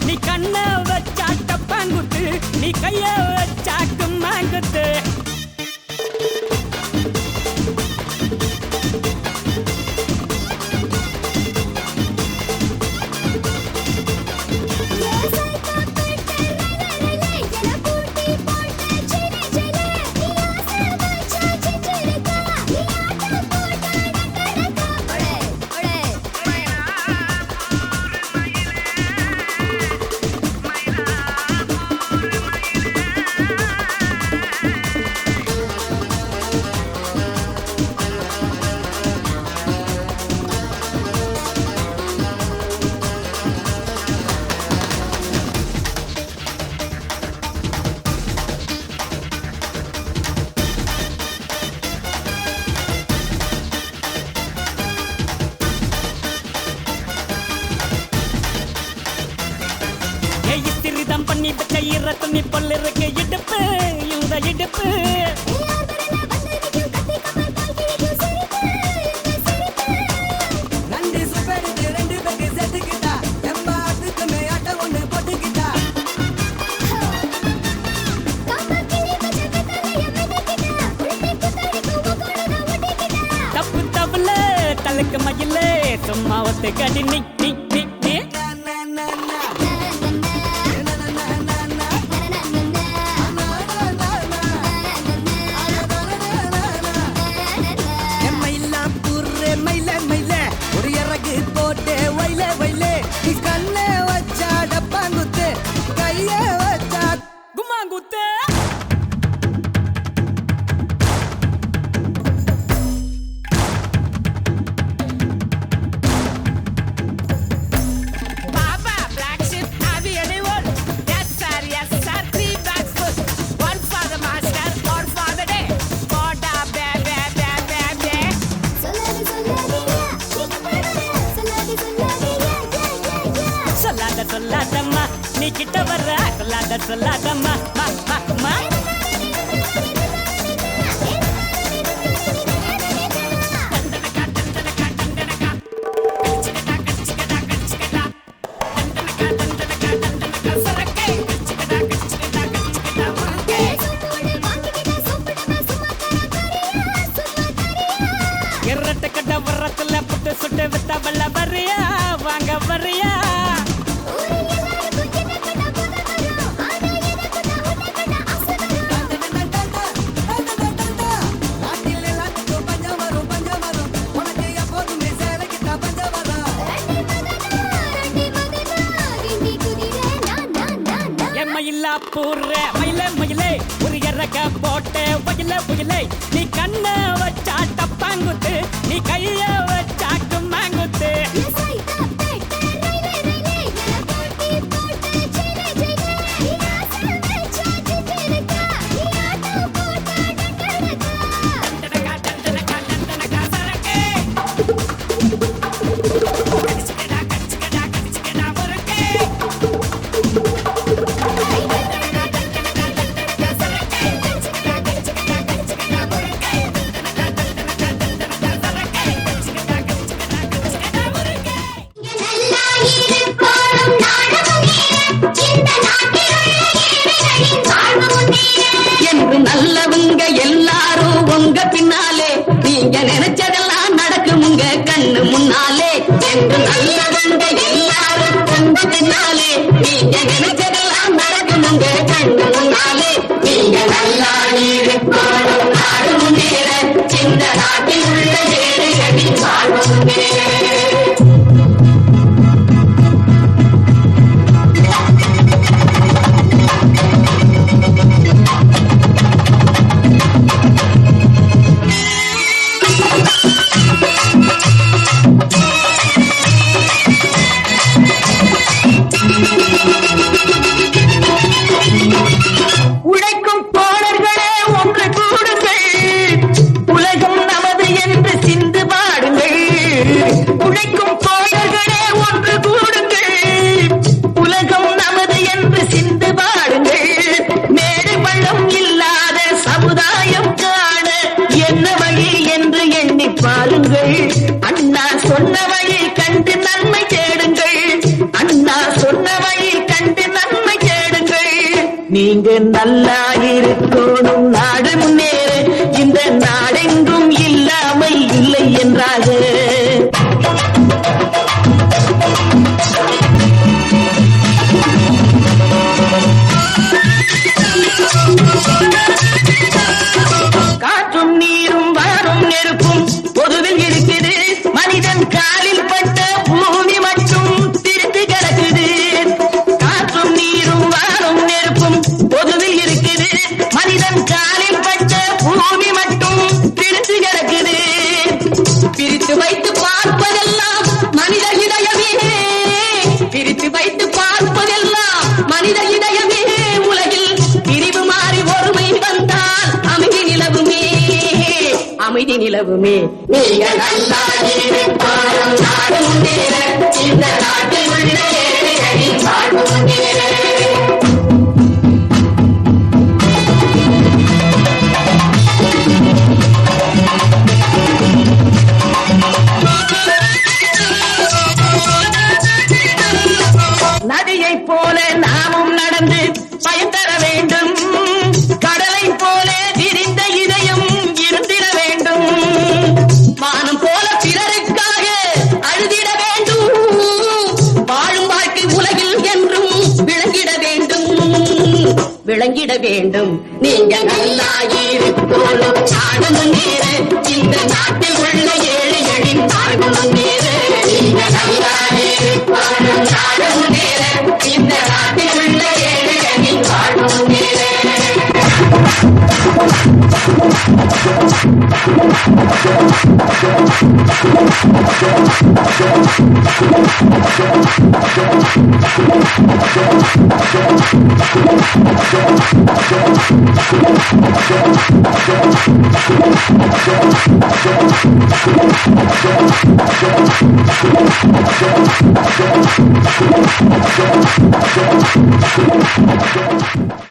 நீ கண்ண வச்சாட்ட பாங்குத்து நீ கைய வச்சாக்கு மாங்குத்து. பண்ணி வச்ச ஈர துணி பொல்லு இருக்கு இடுப்பு இந்த இடுப்பு நன்றி சுப்பெடுத்து ரெண்டு பேருக்கு சேர்த்துக்கிட்டா எம்பாத்துக்கு மேயாட்ட ஒண்ணு போட்டுக்கிட்டா தப்பு தப்புல தலுக்கு மயில சும்மா ஒத்து கடி நி நி நி நி எம்மையெல்லாம் புர்ரே மயில மயில ஒரு இறகு போட்டு வயல வயல நீ கண்ணை வச்சா டப்பாங்குத்து கைய வச்சா குமாங்குத்து Baba, black sheep, have you anyone? Yes sir, 3 bags full. One for the master, one for the day. Boda, be, be, be, be, be. சொல்லாத சொல்லாதம்மா நீ கிட்ட வர்ற சொல்லாத சொல்லாதம்மா மா மா மா எரட்ட கட்ட வரத்துல புட்டு சுட்டு வித்த வல்ல வரியா வாங்க வரியா எம்மையில்லா பூர்ற மயில மயிலே ஒரு இறக்க போட்டு வயல வயலே நீ கண்ண வச்சா டப்பாங்குத்து நீ கைய வச்சா கும்மாங்குத்து என்று நல்லவங்க எல்லாரும் உங்க பின்னாலே நீங்க நினைச்சதெல்லாம் நடக்கும் உங்க கண்ணு முன்னாலே என்று நல்லவங்க எல்லாரும் உங்க பின்னாலே நீங்க நினைச்சதெல்லாம் நடக்கும் உங்க கண்ணு முன்னாலே நீங்க நல்லா இருக்கணும் நாடு முன்னேற இந்த நாட்டில் உள்ள ஏழைகளின் வாழ்வு முன்னேற உழைக்கும் தோழர்களே ஒன்று கூடுங்கள் உலகம் நமது என்று சிந்து பாடுங்கள் உழைக்கும் தோழர்களே ஒன்று கூடுங்கள் உலகம் நமது என்று சிந்து பாடுங்கள் மேடு பள்ளம் இல்லாத சமுதாயம் காண என்ன வழி என்று எண்ணி பாருங்கள் அண்ணா சொன்ன வழி கண்டு நன்மை தேடுங்கள் அண்ணா சொன்ன வழி கண்டு நன்மை தேடுங்கள் நீங்க நல்லா இருக்கணும் நாடு முன்னேற இந்த நாடெங்கும் இல்லாமை இல்லை என்றாக காற்றும் நீரும் வாரும் நெருப்பும் பொதுவில் இருக்குது மனிதன் காலில் பட்ட பூமி மட்டும் திருத்தி கிடக்குது காற்றும் நீரும் வாரும் நெருப்பும் பொதுவில் இருக்குது மனிதன் காலில் பட்ட பூமி மட்டும் பிரித்து கிடக்குது பிரித்து வைத்து பார்ப்பதெல்லாம் மனித இதயமே பிரித்து வைத்து பார்ப்பதெல்லாம் மனித இதயமே உலகில் பிரிவு மாறி ஒருமை வந்தால் அமைதி நிலவுமே அமைதி நிலவுமே நீங்க நல்லா இருப்பாரும் நாடு முன்னேற இந்த நாட்டில் உள்ள ஏழைகளின் வாழ்வு முன்னேற நதியை போல நாமும் நடந்து பயன் தர வேண்டும் கடலை போல விரிந்த இதயம் இருந்திட வேண்டும் மானம் போல பிறருக்காக அழுதிட வேண்டும் வாழும் வாழ்க்கை உலகில் என்றும் விளங்கிட வேண்டும் நீங்க நல்லா இருக்கோளும் நாடு முன்னேற இந்த நாட்டில் உள்ள ஏழைகளின் தாழ்வு முன்னேற நீங்க நல்லா இருக்கோளும் நாடு முன்னேற இந்த நாட்டில் உள்ள ஏழைகளின் தாழ்வு முன்னேற Thank you.